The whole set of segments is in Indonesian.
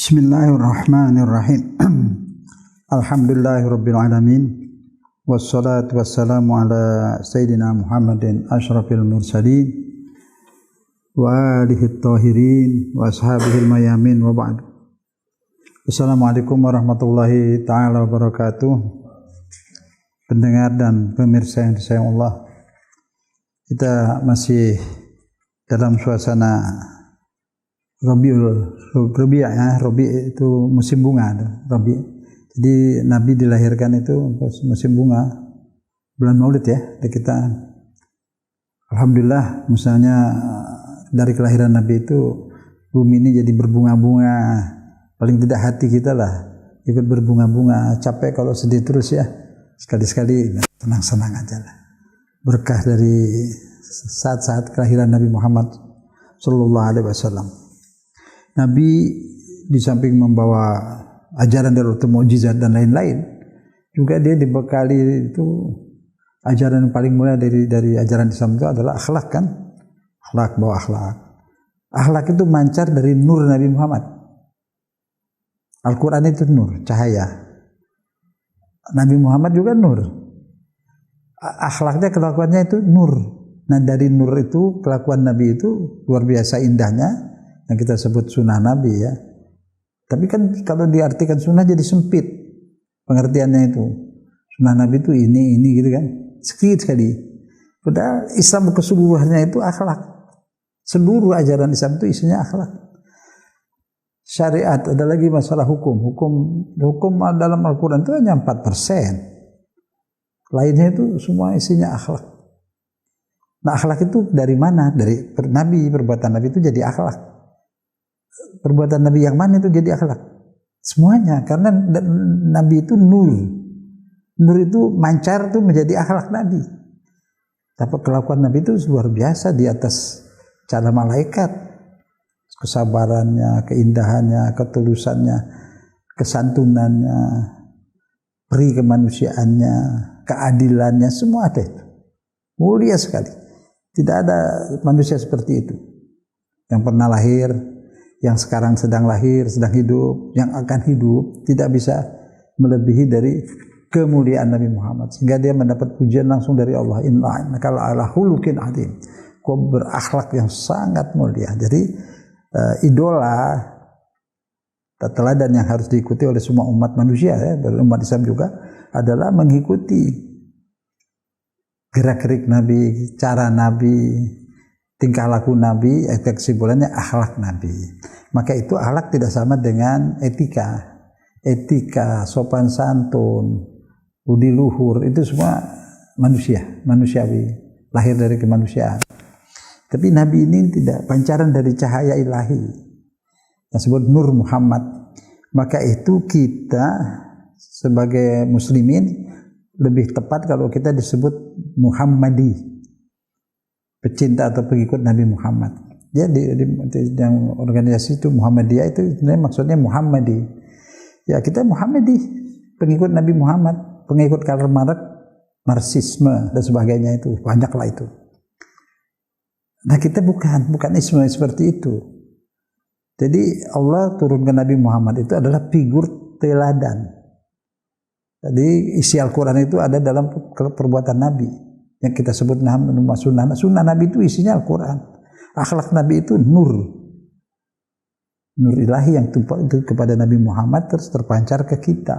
Bismillahirrahmanirrahim. Alhamdulillahirabbil alamin. Wassalatu wassalamu ala sayyidina Muhammadin asyrafil mursalin wa alihi tahirin wa ashabihil mayamin wa ba'd. Assalamualaikum warahmatullahi taala wabarakatuh. Pendengar dan pemirsa yang disayang Allah, kita masih dalam suasana Rabi' ya, Rabi' itu musim bunga, Rabi'. Jadi Nabi dilahirkan itu musim bunga, bulan Maulid ya. Kita alhamdulillah, misalnya dari kelahiran Nabi itu bumi ini jadi berbunga-bunga. Paling tidak hati kita lah ikut berbunga-bunga. Capek kalau sedih terus ya. Sekali-sekali tenang-senang aja lah. Berkah dari saat-saat kelahiran Nabi Muhammad sallallahu alaihi wasallam. Nabi di samping membawa ajaran dari mukjizat dan lain-lain, juga dia dibekali itu ajaran yang paling mulia dari ajaran Islam itu adalah akhlak kan? Akhlak, bawa akhlak. Akhlak itu mancar dari nur Nabi Muhammad. Al-Quran itu nur, cahaya. Nabi Muhammad juga nur. Akhlaknya, kelakuannya itu nur. Nah dari nur itu, kelakuan Nabi itu luar biasa indahnya, yang kita sebut sunnah Nabi ya. Tapi kan kalau diartikan sunnah jadi sempit pengertiannya itu. Sunnah Nabi itu ini gitu kan, sedikit sekali. Padahal Islam keseluruhannya itu akhlak. Seluruh ajaran Islam itu isinya akhlak. Syariat, ada lagi masalah hukum. Hukum dalam Al-Quran itu hanya 4%. Lainnya itu semua isinya akhlak. Nah akhlak itu dari mana? Dari Nabi, perbuatan Nabi itu jadi akhlak. Perbuatan Nabi yang mana itu jadi akhlak? Semuanya, karena Nabi itu nur. Nur itu mancar itu menjadi akhlak Nabi. Tapi kelakuan Nabi itu luar biasa di atas cara malaikat. Kesabarannya, keindahannya, ketulusannya, kesantunannya, peri kemanusiaannya, keadilannya, semua ada itu. Mulia sekali. Tidak ada manusia seperti itu. Yang pernah lahir, yang sekarang sedang lahir, sedang hidup, yang akan hidup, tidak bisa melebihi dari kemuliaan Nabi Muhammad. Sehingga dia mendapat pujian langsung dari Allah. Innaka la'ala khuluqin adzim. Kau berakhlak yang sangat mulia. Jadi idola, teladan yang harus diikuti oleh semua umat manusia ya, dan umat Islam juga adalah mengikuti gerak-gerik Nabi, cara Nabi, tingkah laku Nabi, kesimpulannya akhlak Nabi. Maka itu akhlak tidak sama dengan etika. Etika, sopan santun, budi luhur, itu semua manusiawi, lahir dari kemanusiaan. Tapi Nabi ini tidak, pancaran dari cahaya ilahi yang disebut Nur Muhammad. Maka itu kita sebagai muslimin lebih tepat kalau kita disebut Muhammadi, pecinta atau pengikut Nabi Muhammad. Ya di yang organisasi itu Muhammadiyah itu sebenarnya maksudnya Muhammadi. Ya kita Muhammadi, pengikut Nabi Muhammad, pengikut Karl Marx, Marxisme dan sebagainya itu banyaklah itu. Nah kita bukan Islam seperti itu. Jadi Allah turunkan Nabi Muhammad itu adalah figur teladan. Jadi isi Al-Quran itu ada dalam perbuatan Nabi yang kita sebut sunnah. Sunnah Nabi itu isinya Al-Quran. Akhlak Nabi itu nur ilahi yang tumpah itu kepada Nabi Muhammad terus terpancar ke kita.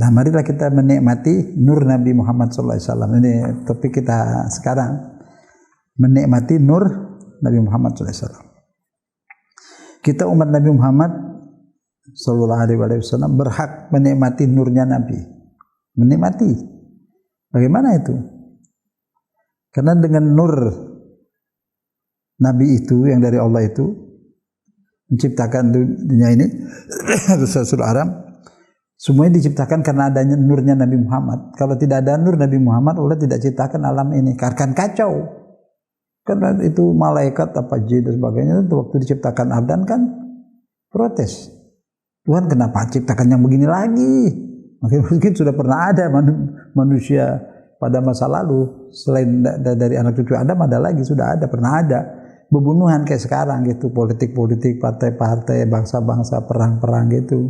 Nah marilah kita menikmati nur Nabi Muhammad SAW. Ini topik kita sekarang, menikmati nur Nabi Muhammad SAW. Kita umat Nabi Muhammad SAW berhak menikmati nurnya Nabi. Menikmati. Bagaimana itu? Karena dengan nur Nabi itu yang dari Allah itu menciptakan dunia ini, Rasul Aram. Semuanya diciptakan karena adanya nurnya Nabi Muhammad. Kalau tidak ada nur Nabi Muhammad, Allah tidak ciptakan alam ini. Akan kacau. Karena itu malaikat apa jin dan sebagainya, itu waktu diciptakan Adam kan protes. Tuhan kenapa ciptakan yang begini lagi? Mungkin sudah pernah ada manusia pada masa lalu. Selain dari anak cucu Adam ada lagi, sudah ada, pernah ada. bebunuhan kayak sekarang gitu, politik-politik, partai-partai, bangsa-bangsa, perang-perang gitu.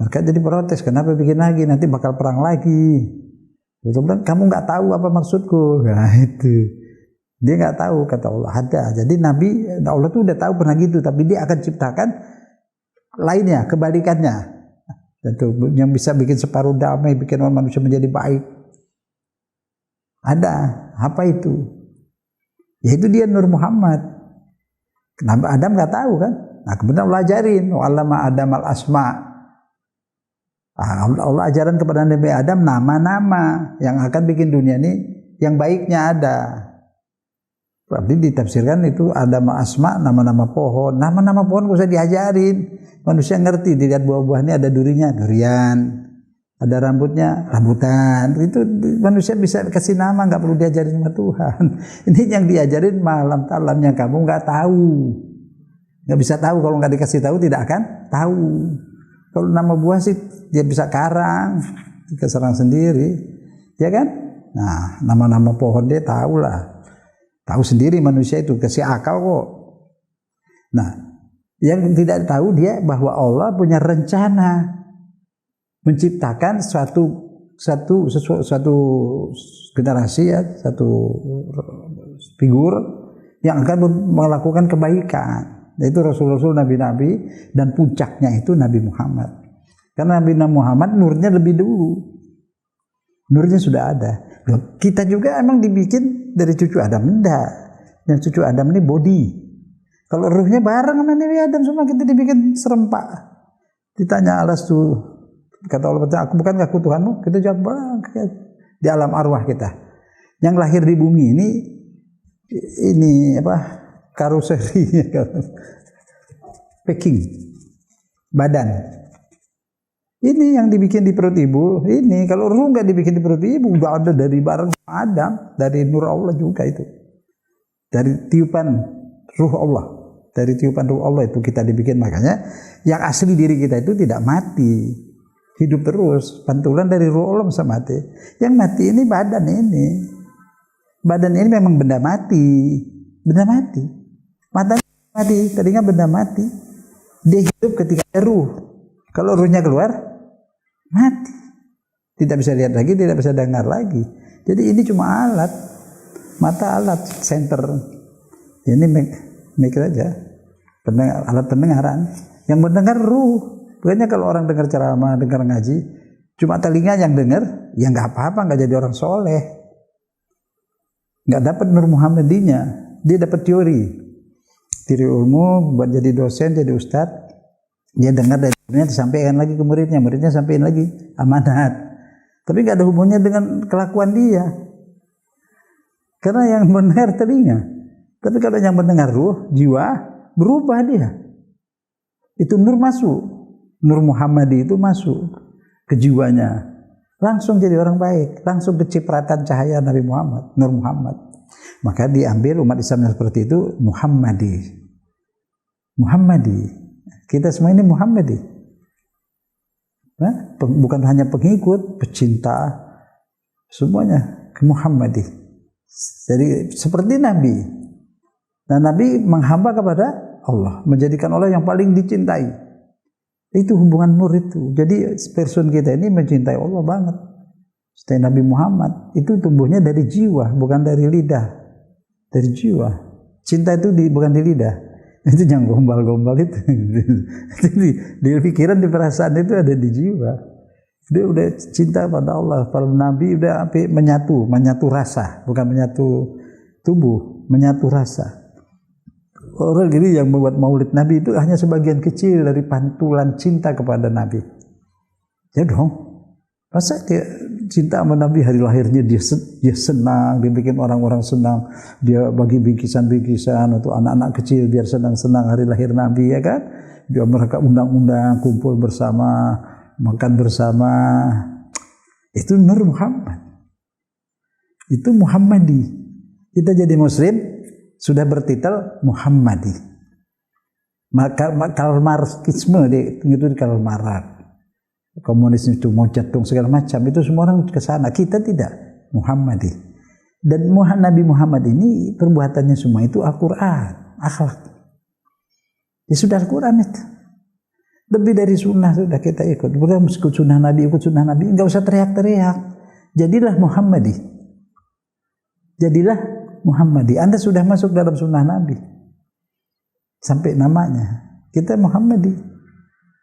Mereka jadi protes, kenapa bikin lagi, nanti bakal perang lagi. Kemudian kamu nggak tahu apa maksudku, nah itu. Dia nggak tahu, kata Allah ada. Jadi Nabi, Allah tuh udah tahu pernah gitu, tapi dia akan ciptakan lainnya, kebalikannya. Itu yang bisa bikin separuh damai, bikin orang manusia menjadi baik. Ada, apa itu? Yaitu dia Nur Muhammad. Kenapa Adam nggak tahu kan? Nah kemudian Allah ajarin, Allama Adam al-asma. Allah ajaran kepada Nabi Adam nama-nama yang akan bikin dunia ini yang baiknya ada. Berarti ditafsirkan itu Adam al-asma, nama-nama pohon. Nama-nama pohon gak usah diajarin. Manusia ngerti, dilihat buah-buahnya ada durinya, durian, ada rambutnya, rambutan. Itu manusia bisa kasih nama, nggak perlu diajarin sama Tuhan. Ini yang diajarin malam talamnya kamu nggak tahu, nggak bisa tahu. Kalau nggak dikasih tahu tidak akan tahu. Kalau nama buah sih dia bisa karang, kita serang sendiri, ya kan? Nah nama-nama pohon dia tahu lah, tahu sendiri manusia itu kasih akal kok. Nah yang tidak tahu dia bahwa Allah punya rencana menciptakan suatu generasi ya, satu figur yang akan melakukan kebaikan, yaitu Rasul-Rasul, Nabi-Nabi, dan puncaknya itu Nabi Muhammad. Karena Nabi Muhammad nurnya lebih dulu, nurnya sudah ada. Kita juga emang dibikin dari cucu Adam, enggak. Yang cucu Adam ini body. Kalau ruhnya bareng sama Nabi Adam semua, kita dibikin serempak. Ditanya alastu, kata Allah, aku bukankah aku Tuhanmu? Kita jawab, di alam arwah kita. Yang lahir di bumi ini apa? Karoseri, packing, badan. Ini yang dibikin di perut ibu. Ini kalau ruh nggak dibikin di perut ibu, udah ada dari bareng Adam, dari nur Allah juga itu, dari tiupan ruh Allah. Dari tiupan ruh Allah itu kita dibikin. Makanya yang asli diri kita itu tidak mati, hidup terus. Pantulan dari ruh Allah bisa mati. Yang mati ini badan ini. Badan ini memang benda mati. Benda mati. Matanya mati, telinga benda mati. Dia hidup ketika ada ruh. Kalau ruhnya keluar, mati. Tidak bisa lihat lagi, tidak bisa dengar lagi. Jadi ini cuma alat. Mata alat, center. Ini mikir aja. Alat pendengaran. Yang mendengar ruh. Bukannya kalau orang dengar ceramah, dengar ngaji, cuma telinga yang dengar, ya nggak apa-apa, nggak jadi orang soleh, nggak dapat Nur Muhammadinya. Dia dapat teori ilmu, buat jadi dosen, jadi ustadz. Dia dengar dari muridnya, disampaikan lagi ke muridnya, muridnya sampaikan lagi amanat. Tapi nggak ada hubungannya dengan kelakuan dia, karena yang mendengar telinga. Tapi kalau yang mendengar ruh, jiwa, berubah dia. Itu nur masuk, Nur Muhammadi itu masuk ke jiwanya, langsung jadi orang baik, langsung kecipratan cahaya Nabi Muhammad, Nur Muhammad. Maka diambil umat Islam yang seperti itu Muhammadi. Muhammadi. Kita semua ini Muhammadi. Nah, bukan hanya pengikut, pecinta, semuanya Muhammadi. Jadi seperti Nabi. Nah, Nabi menghamba kepada Allah, menjadikan Allah yang paling dicintai. Itu hubungan nur itu. Jadi person kita ini mencintai Allah banget. Seperti Nabi Muhammad, itu tumbuhnya dari jiwa, bukan dari lidah. Dari jiwa. Cinta itu bukan di lidah. Itu yang gombal-gombal itu. Jadi di pikiran, di perasaan itu ada di jiwa. Dia udah cinta pada Allah. Para Nabi udah menyatu rasa, bukan menyatu tubuh, menyatu rasa. Orang gini yang membuat maulid Nabi itu hanya sebagian kecil dari pantulan cinta kepada Nabi. Ya dong, masa dia cinta sama Nabi, hari lahirnya dia senang, dia bikin orang-orang senang, dia bagi bingkisan-bingkisan untuk anak-anak kecil biar senang-senang hari lahir Nabi, ya kan? Dia mereka undang-undang kumpul bersama, makan bersama. Itu Nur Muhammad. Itu Muhammadi. Kita jadi muslim sudah bertitel Muhammadi. Maka Karl Marxisme itu di Karl Marx. Komunis itu mau jatuh segala macam, itu semua orang ke sana. Kita tidak, Muhammadi. Dan Nabi Muhammad ini perbuatannya semua itu Al-Quran, akhlak. Ya sudah Al-Quran itu. Lebih dari sunnah sudah kita ikut. Bukan ikut sunnah Nabi, enggak usah teriak-teriak. Jadilah Muhammadi. Jadilah Muhammadi. Anda sudah masuk dalam sunnah Nabi. Sampai namanya. Kita Muhammadi.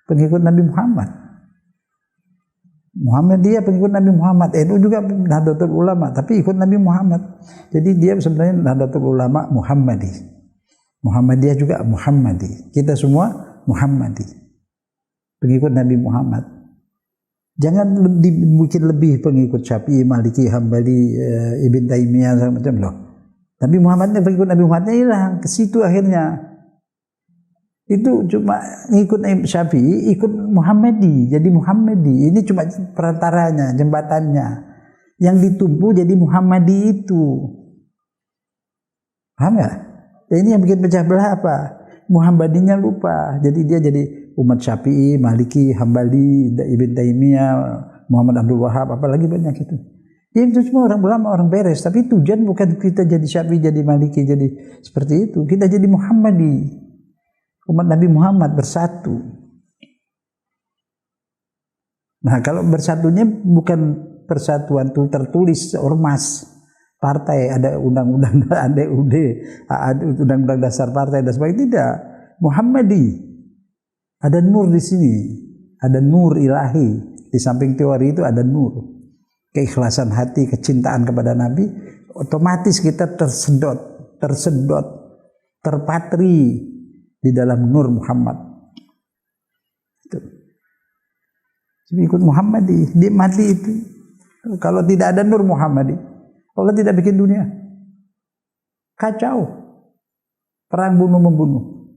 Pengikut Nabi Muhammad. Muhammadiyah pengikut Nabi Muhammad. NU juga Nahdlatul Ulama, tapi ikut Nabi Muhammad. Jadi dia sebenarnya Nahdlatul Ulama Muhammadi. Muhammadiyah juga Muhammadi. Kita semua Muhammadi. Pengikut Nabi Muhammad. Jangan dibikin lebih pengikut Syafi'i, Maliki, Hambali, Ibn Taimiyah segala macam loh. Nabi Muhammadnya pengikut Nabi Muhammadnya hilang ke situ akhirnya. Itu cuma ngikut Syafi'i, ikut Muhammadi, jadi Muhammadi. Ini cuma perantaranya, jembatannya. Yang ditumpu jadi Muhammadi itu. Paham nggak? Ini yang bikin pecah belah apa? Muhammadinya lupa. Jadi dia jadi umat Syafi'i, Maliki, Hambali, Ibn Taimiyah, Muhammad Abdul Wahab, apalagi banyak itu. Ya itu semua orang ulama, orang beres. Tapi tujuan bukan kita jadi Syafi'i, jadi Maliki, jadi seperti itu. Kita jadi Muhammadi. Umat Nabi Muhammad bersatu. Nah, kalau bersatunya bukan persatuan itu tertulis ormas partai, ada undang-undang, ada UUD, ada undang-undang dasar partai dan sebagainya. Tidak. Muhammadi. Ada nur di sini. Ada nur ilahi. Di samping teori itu ada nur. Keikhlasan hati, kecintaan kepada Nabi, otomatis kita tersedot, terpatri di dalam nur Muhammad. Itu. Jadi ikut Muhammadi, dia mati itu. Kalau tidak ada nur Muhammadi, Allah tidak bikin dunia. Kacau. Perang bunuh-membunuh.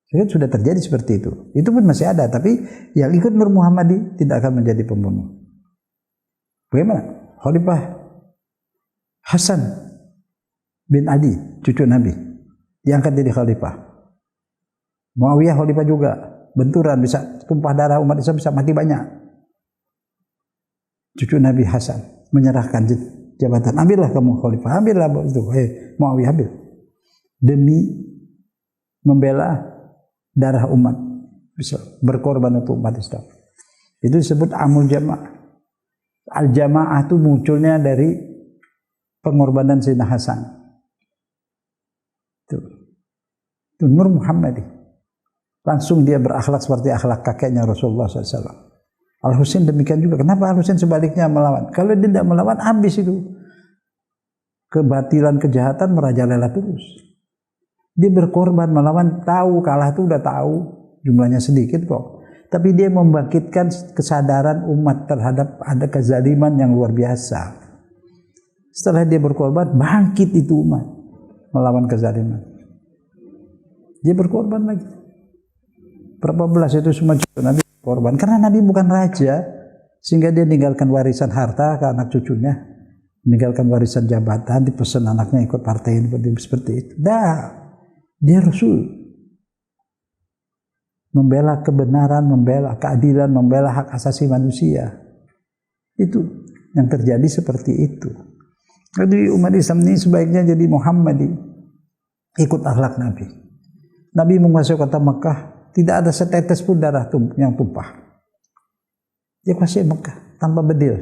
Jadi sudah terjadi seperti itu. Itu pun masih ada, tapi yang ikut nur Muhammadi tidak akan menjadi pembunuh. Bagaimana? Khalifah Hasan bin Ali, cucu Nabi, diangkat jadi khalifah. Muawiyah khalifah juga, benturan bisa tumpah darah, umat Islam bisa mati banyak. Cucu Nabi Hasan menyerahkan jabatan, ambillah kamu khalifah, ambillah itu, Muawiyah ambil, demi membela darah umat Islam, berkorban untuk umat Islam. Itu disebut amul jamaah. Al jamaah itu munculnya dari pengorbanan Sayyidina Hasan. Itu nur Muhammadi. Langsung dia berakhlak seperti akhlak kakeknya Rasulullah SAW. Al-Husain demikian juga. Kenapa Al-Husain sebaliknya melawan? Kalau dia tidak melawan, habis itu. Kebatilan, kejahatan merajalela terus. Dia berkorban melawan, tahu kalah itu udah tahu. Jumlahnya sedikit kok. Tapi dia membangkitkan kesadaran umat terhadap ada kezaliman yang luar biasa. Setelah dia berkorban, bangkit itu umat melawan kezaliman. Dia berkorban lagi. Berapa belas itu semua Nabi korban. Karena Nabi bukan raja, sehingga dia meninggalkan warisan harta ke anak cucunya, meninggalkan warisan jabatan, dipesan anaknya ikut partai seperti itu. Dia Rasul. Membela kebenaran, membela keadilan, membela hak asasi manusia. Itu yang terjadi seperti itu. Jadi umat Islam ini sebaiknya jadi Muhammadi, ikut akhlak Nabi. Nabi menguasai kota Mekah, tidak ada setetes pun darah yang tumpah. Dia kuasai Mekah tanpa bedil,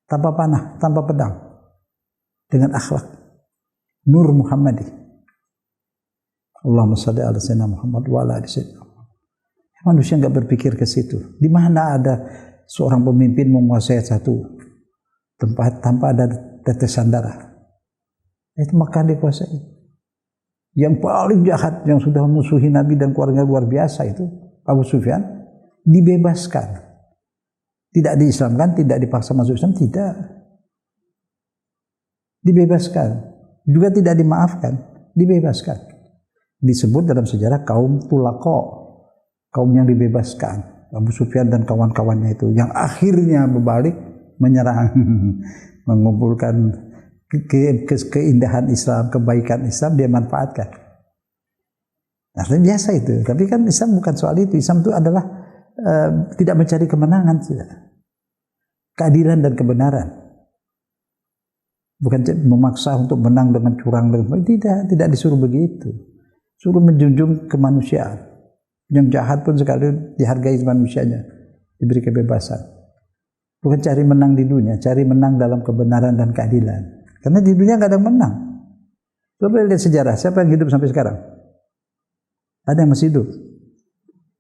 tanpa panah, tanpa pedang, dengan akhlak nur Muhammadi. Allahumma shalli ala sayyidina Muhammad wa ala ali sayyidina Muhammad. Manusia nggak berpikir ke situ. Di mana ada seorang pemimpin menguasai satu tempat tanpa ada tetesan darah? Itu Mekah dikuasai. Yang paling jahat yang sudah memusuhi Nabi dan keluarga luar biasa itu Abu Sufyan dibebaskan. Tidak diislamkan, tidak dipaksa masuk Islam, tidak. Dibebaskan. Juga tidak dimaafkan, dibebaskan. Disebut dalam sejarah kaum Tulaqo, kaum yang dibebaskan. Abu Sufyan dan kawan-kawannya itu yang akhirnya berbalik menyerang, mengumpulkan keindahan Islam, kebaikan Islam dia manfaatkan. Artinya biasa itu. Tapi kan Islam bukan soal itu. Islam itu adalah tidak mencari kemenangan, tidak. Keadilan dan kebenaran. Bukan memaksa untuk menang dengan curang, tidak disuruh begitu. Suruh menjunjung kemanusiaan. Yang jahat pun sekali dihargai manusianya, diberi kebebasan. Bukan cari menang di dunia, cari menang dalam kebenaran dan keadilan. Karena di dunia nggak ada yang menang. Coba lihat sejarah, siapa yang hidup sampai sekarang? Ada yang masih hidup?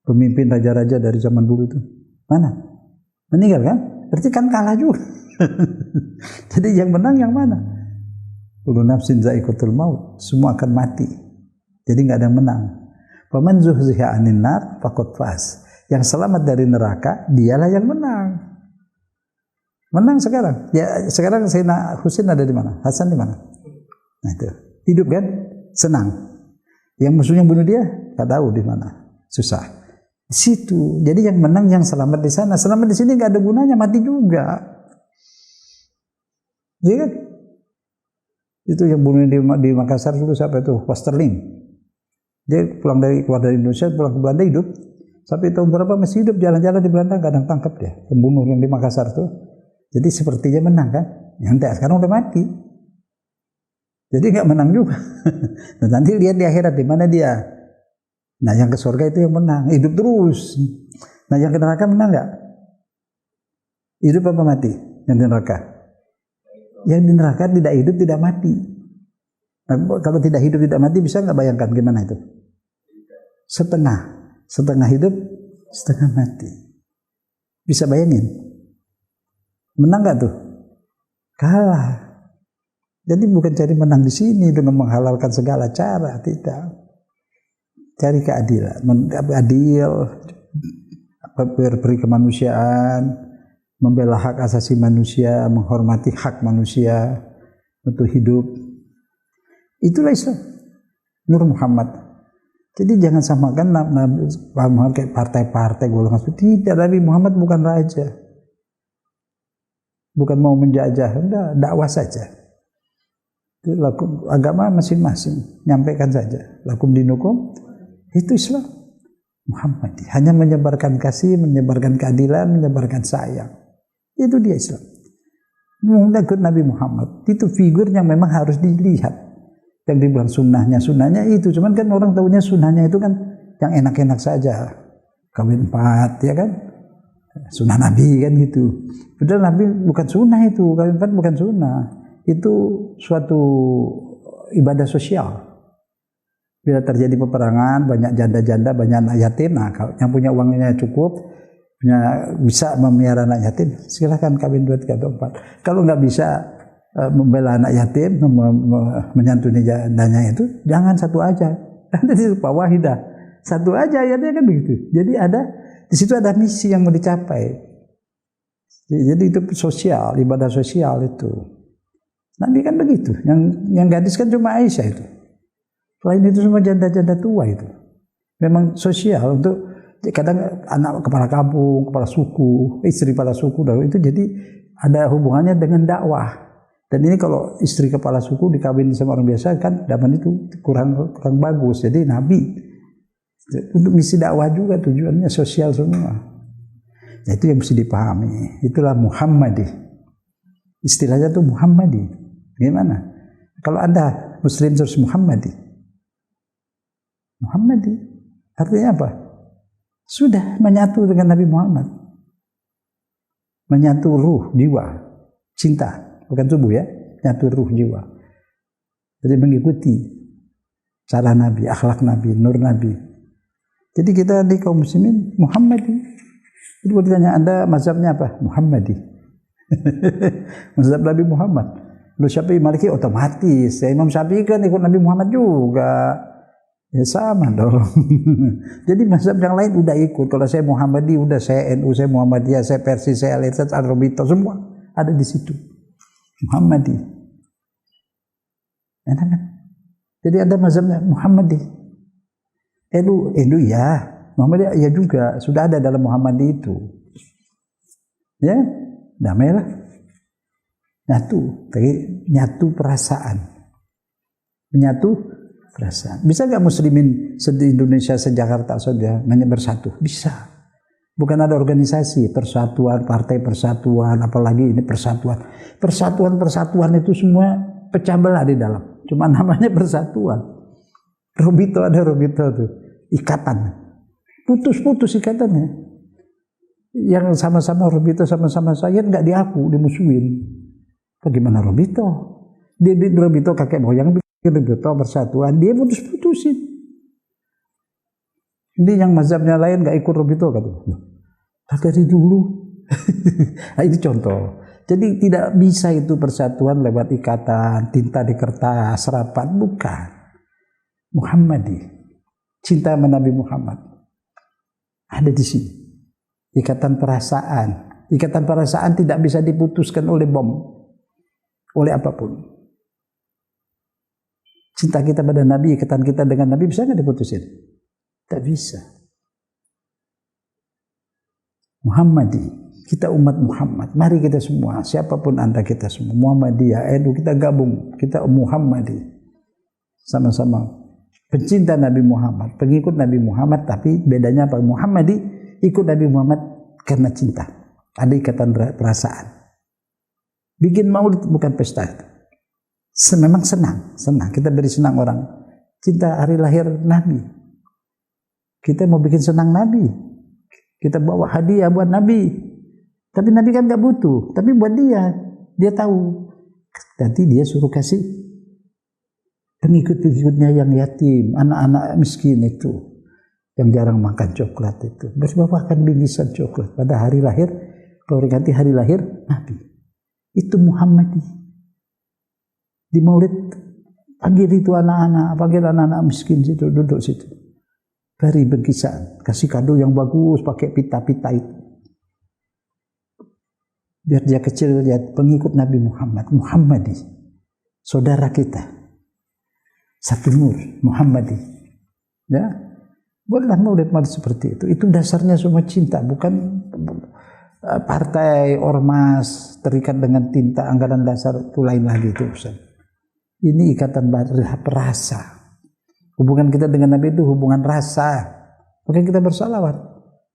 Pemimpin raja-raja dari zaman dulu itu mana? Meninggal kan? Berarti kan kalah juga. Jadi yang menang yang mana? Kullu nafsin za'iqatul maut, semua akan mati. Jadi nggak ada yang menang. Faman zuhziha 'anil nar faqad faz. Yang selamat dari neraka dialah yang menang. Menang sekarang. Ya sekarang Sayyidina Husain ada di mana? Hasan di mana? Nah itu. Hidup kan? Senang. Yang musuhnya bunuh dia, nggak tahu di mana. Susah. Di situ. Jadi yang menang yang selamat di sana. Selamat di sini nggak ada gunanya, mati juga. Iya kan? Itu yang bunuh di Makassar dulu siapa itu? Westerling. Dia keluar dari Indonesia, pulang ke Belanda hidup. Sampai tahun berapa masih hidup, jalan-jalan di Belanda, nggak ada yang tangkap dia. Pembunuh yang di Makassar tuh. Jadi sepertinya menang kan? Yang sekarang udah mati. Jadi nggak menang juga. Nah, nanti lihat di akhirat di mana dia. Nah yang ke surga itu yang menang, hidup terus. Nah yang ke neraka menang nggak? Hidup apa mati? Yang di neraka? Yang di neraka tidak hidup tidak mati. Nah, kalau tidak hidup tidak mati bisa nggak bayangkan gimana itu? Setengah hidup, setengah mati. Bisa bayangin? Menang nggak tuh? Kalah. Jadi bukan cari menang di sini dengan menghalalkan segala cara, tidak. Cari keadilan, adil, beri kemanusiaan, membela hak asasi manusia, menghormati hak manusia untuk hidup. Itulah Islam. Nur Muhammad. Jadi jangan samakan Nabi Muhammad kayak partai-partai golongan. Tidak, Nabi Muhammad bukan raja. Bukan mau menjajah, enggak, dakwah saja. Agama masing-masing, nyampaikan saja. Lakum dinukum, itu Islam. Muhammad hanya menyebarkan kasih, menyebarkan keadilan, menyebarkan sayang. Itu dia Islam. Mengikut Nabi Muhammad itu figur yang memang harus dilihat. Yang dibilang sunnahnya itu. Cuman kan orang tahunya sunnahnya itu kan yang enak-enak saja. Kawin 4 ya kan. Sunnah Nabi kan gitu. Padahal Nabi bukan sunnah itu. Kawin 4 bukan sunnah. Itu suatu ibadah sosial. Bila terjadi peperangan, banyak janda-janda, banyak anak yatim, nah kalau yang punya uangnya cukup, bisa memelihara anak yatim, silahkan kawin 2, 3, atau 4. Kalau nggak bisa membela anak yatim, menyantuni jandanya itu, jangan satu aja. Nanti disebut wahidah. Satu aja ayatnya kan begitu. Jadi di situ ada misi yang mau dicapai. Jadi itu sosial, ibadah sosial itu. Nabi kan begitu. Yang gadis kan cuma Aisyah itu. Selain itu semua janda-janda tua itu. Memang sosial untuk kadang anak kepala kampung, kepala suku, istri kepala suku itu jadi ada hubungannya dengan dakwah. Dan ini kalau istri kepala suku dikawin sama orang biasa kan zaman itu kurang bagus. Jadi Nabi untuk misi dakwah juga tujuannya sosial semua. Nah, itu yang mesti dipahami. Itulah Muhammadi. Istilahnya tuh Muhammadi. Gimana? Kalau Anda Muslim terus Muhammadi. Muhammadi artinya apa? Sudah menyatu dengan Nabi Muhammad. Menyatu ruh, jiwa, cinta, bukan tubuh ya, menyatu ruh, jiwa. Jadi mengikuti cara Nabi, akhlak Nabi, nur Nabi. Jadi kita di kaum muslimin Muhammadi. Jadi kalau ditanya Anda mazhabnya apa? Muhammadi. Mazhab Nabi Muhammad. Lu Syafi'i Maliki otomatis. Ya, Imam Syafi'i kan ikut Nabi Muhammad juga. Ya sama dong. Jadi mazhab yang lain udah ikut. Kalau saya Muhammadi, udah saya NU, saya Muhammadiyah, saya Persi, saya Al-Irsad, Al-Robito, semua ada di situ. Muhammadi. Enak kan? Jadi ada mazhabnya Muhammadi. NU ya. Muhammadiyah ya juga. Sudah ada dalam Muhammadi itu. Ya, damailah. Nyatu perasaan. Menyatu perasaan. Bisa nggak muslimin di Indonesia, se-Jakarta saja bersatu? Bisa. Bukan ada organisasi, persatuan, partai persatuan, apalagi ini persatuan. Persatuan itu semua pecah belah di dalam. Cuma namanya persatuan. Robito ada Robito tuh, ikatan. Putus ikatannya. Yang sama-sama Robito, sama-sama saya nggak diaku, dimusuhin. Bagaimana Robito? Dia Robito kakek moyang bikin Robito persatuan, dia putusin. Ini yang mazhabnya lain nggak ikut Robito katanya. Dari dulu. Nah, itu contoh. Jadi tidak bisa itu persatuan lewat ikatan, tinta di kertas, serapan, bukan. Muhammadi. Cinta sama Nabi Muhammad. Ada di sini. Ikatan perasaan. Ikatan perasaan tidak bisa diputuskan oleh bom. Oleh apapun. Cinta kita pada Nabi, ikatan kita dengan Nabi bisa nggak diputusin? Tidak bisa. Muhammadi, kita umat Muhammad. Mari kita semua, siapapun Anda kita semua, Muhammadiyah, NU kita gabung, kita Muhammadi. Sama-sama pencinta Nabi Muhammad, pengikut Nabi Muhammad, tapi bedanya apa? Muhammadi ikut Nabi Muhammad karena cinta. Ada ikatan perasaan. Bikin maulid bukan pesta itu. Memang senang. Kita beri senang orang. Cinta hari lahir Nabi. Kita mau bikin senang Nabi. Kita bawa hadiah buat Nabi. Tapi Nabi kan gak butuh. Tapi buat dia. Dia tahu. Nanti dia suruh kasih pengikut-pengikutnya yang yatim. Anak-anak miskin itu. Yang jarang makan coklat itu. Berbawakan bingkisan coklat. Pada hari lahir. Kalau ganti hari lahir Nabi. Itu Muhammadi. Di maulid. Panggil itu anak-anak. Panggil anak-anak miskin situ. Duduk situ. Beri bingkisan, kasih kado yang bagus, pakai pita-pita itu. Biar dia kecil lihat pengikut Nabi Muhammad, Muhammadi, saudara kita, satu nur, Muhammadi. Ya, bolehlah maulid seperti itu. Itu dasarnya semua cinta, bukan partai ormas terikat dengan tinta anggaran dasar itu lain lagi itu Ustaz. Ini ikatan perasa. Hubungan kita dengan Nabi itu hubungan rasa. Maka kita bersalawat.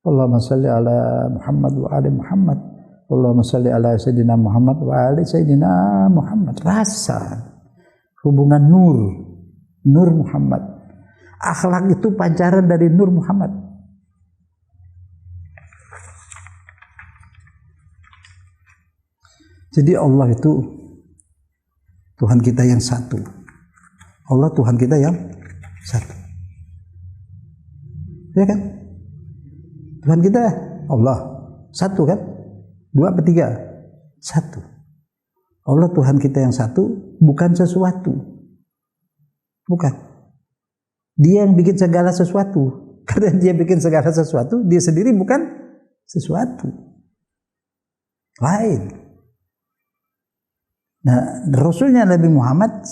Allahumma salli ala Muhammad wa ali Muhammad. Allahumma salli ala Sayyidina Muhammad wa ali Sayyidina Muhammad. Rasa. Hubungan nur. Nur Muhammad. Akhlak itu pancaran dari nur Muhammad. Jadi Allah itu Tuhan kita yang satu. Allah Tuhan kita yang satu. Ya kan? Tuhan kita Allah. Satu kan? Dua apa tiga? Satu. Allah Tuhan kita yang satu, bukan sesuatu. Bukan. Dia yang bikin segala sesuatu. Karena dia bikin segala sesuatu, dia sendiri bukan sesuatu. Lain. Nah, Rasulnya Nabi Muhammad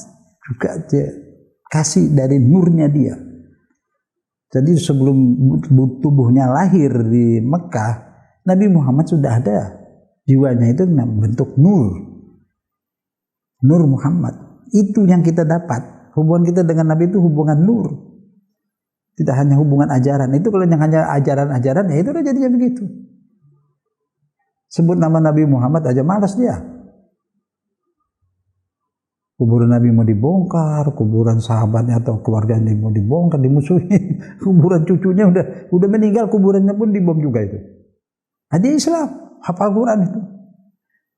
juga dia kasih dari nurnya dia. Jadi sebelum tubuhnya lahir di Mekah, Nabi Muhammad sudah ada jiwanya itu bentuk nur. Nur Muhammad. Itu yang kita dapat. Hubungan kita dengan Nabi itu hubungan nur. Tidak hanya hubungan ajaran. Itu kalau yang hanya ajaran-ajaran, ya itu udah jadinya begitu. Sebut nama Nabi Muhammad aja malas dia. Kuburan Nabi mau dibongkar, kuburan sahabatnya atau keluarganya mau dibongkar, dimusuhin. Kuburan cucunya udah meninggal, kuburannya pun dibom juga itu. Nah, dia Islam, hafal Quran itu.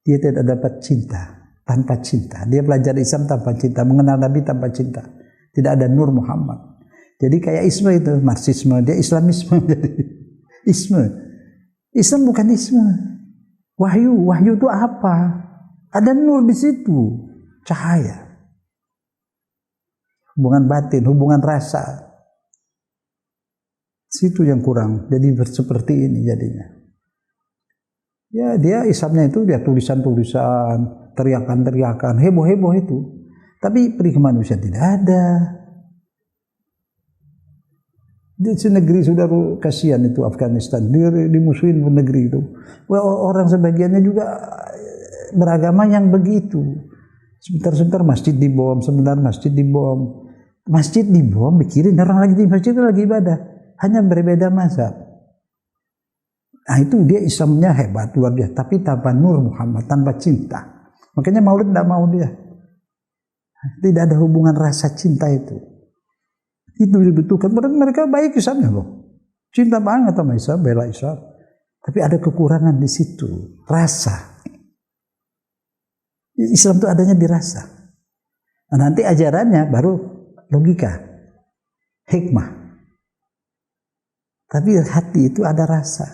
Dia tidak dapat cinta tanpa cinta. Dia belajar Islam tanpa cinta, mengenal Nabi tanpa cinta. Tidak ada nur Muhammad. Jadi kayak isme itu, marxisme, dia Islamisme. Jadi isme. Islam bukan isme. Wahyu itu apa? Ada nur di situ. Cahaya, hubungan batin, hubungan rasa, situ yang kurang. Jadi seperti ini jadinya. Ya dia Islamnya itu dia tulisan-tulisan, teriakan-teriakan, heboh-heboh itu. Tapi perih manusia tidak ada. Di negeri sudah kasihan itu Afghanistan, dia dimusuhin negeri itu. Orang sebagiannya juga beragama yang begitu. Sebentar-sebentar masjid dibom, sebentar masjid dibom. Masjid dibom, pikirin orang lagi di masjid itu lagi ibadah. Hanya berbeda mazhab. Nah itu dia Islamnya hebat, luar biasa. Tapi tanpa nur Muhammad, tanpa cinta. Makanya Maulid tidak mau dia. Tidak ada hubungan rasa cinta itu. Itu dibutuhkan. Mereka baik Islamnya loh. Cinta banget sama Islam, bela Islam. Tapi ada kekurangan di situ. Rasa. Islam itu adanya di rasa. Nah, nanti ajarannya baru logika. Hikmah. Tapi hati itu ada rasa.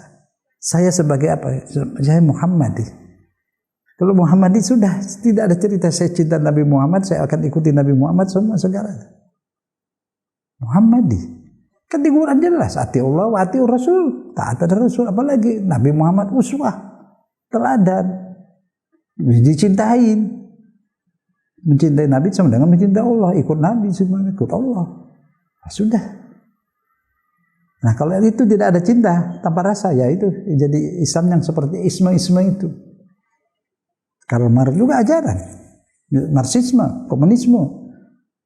Saya sebagai apa? Saya Muhammadi. Kalau Muhammadi sudah tidak ada cerita saya cinta Nabi Muhammad, saya akan ikuti Nabi Muhammad semua segalanya. Muhammadi. Kan di Quran jelas, ati Allah wa ati Rasul. Taat ada Rasul, apalagi Nabi Muhammad uswah, teladan. Dicintain. Mencintai Nabi sama dengan mencintai Allah, ikut Nabi semua, ikut Allah. Nah, sudah. Nah kalau itu tidak ada cinta tanpa rasa, ya itu jadi Islam yang seperti isme-isme itu. Karl Marx juga ajaran Marxisme, komunisme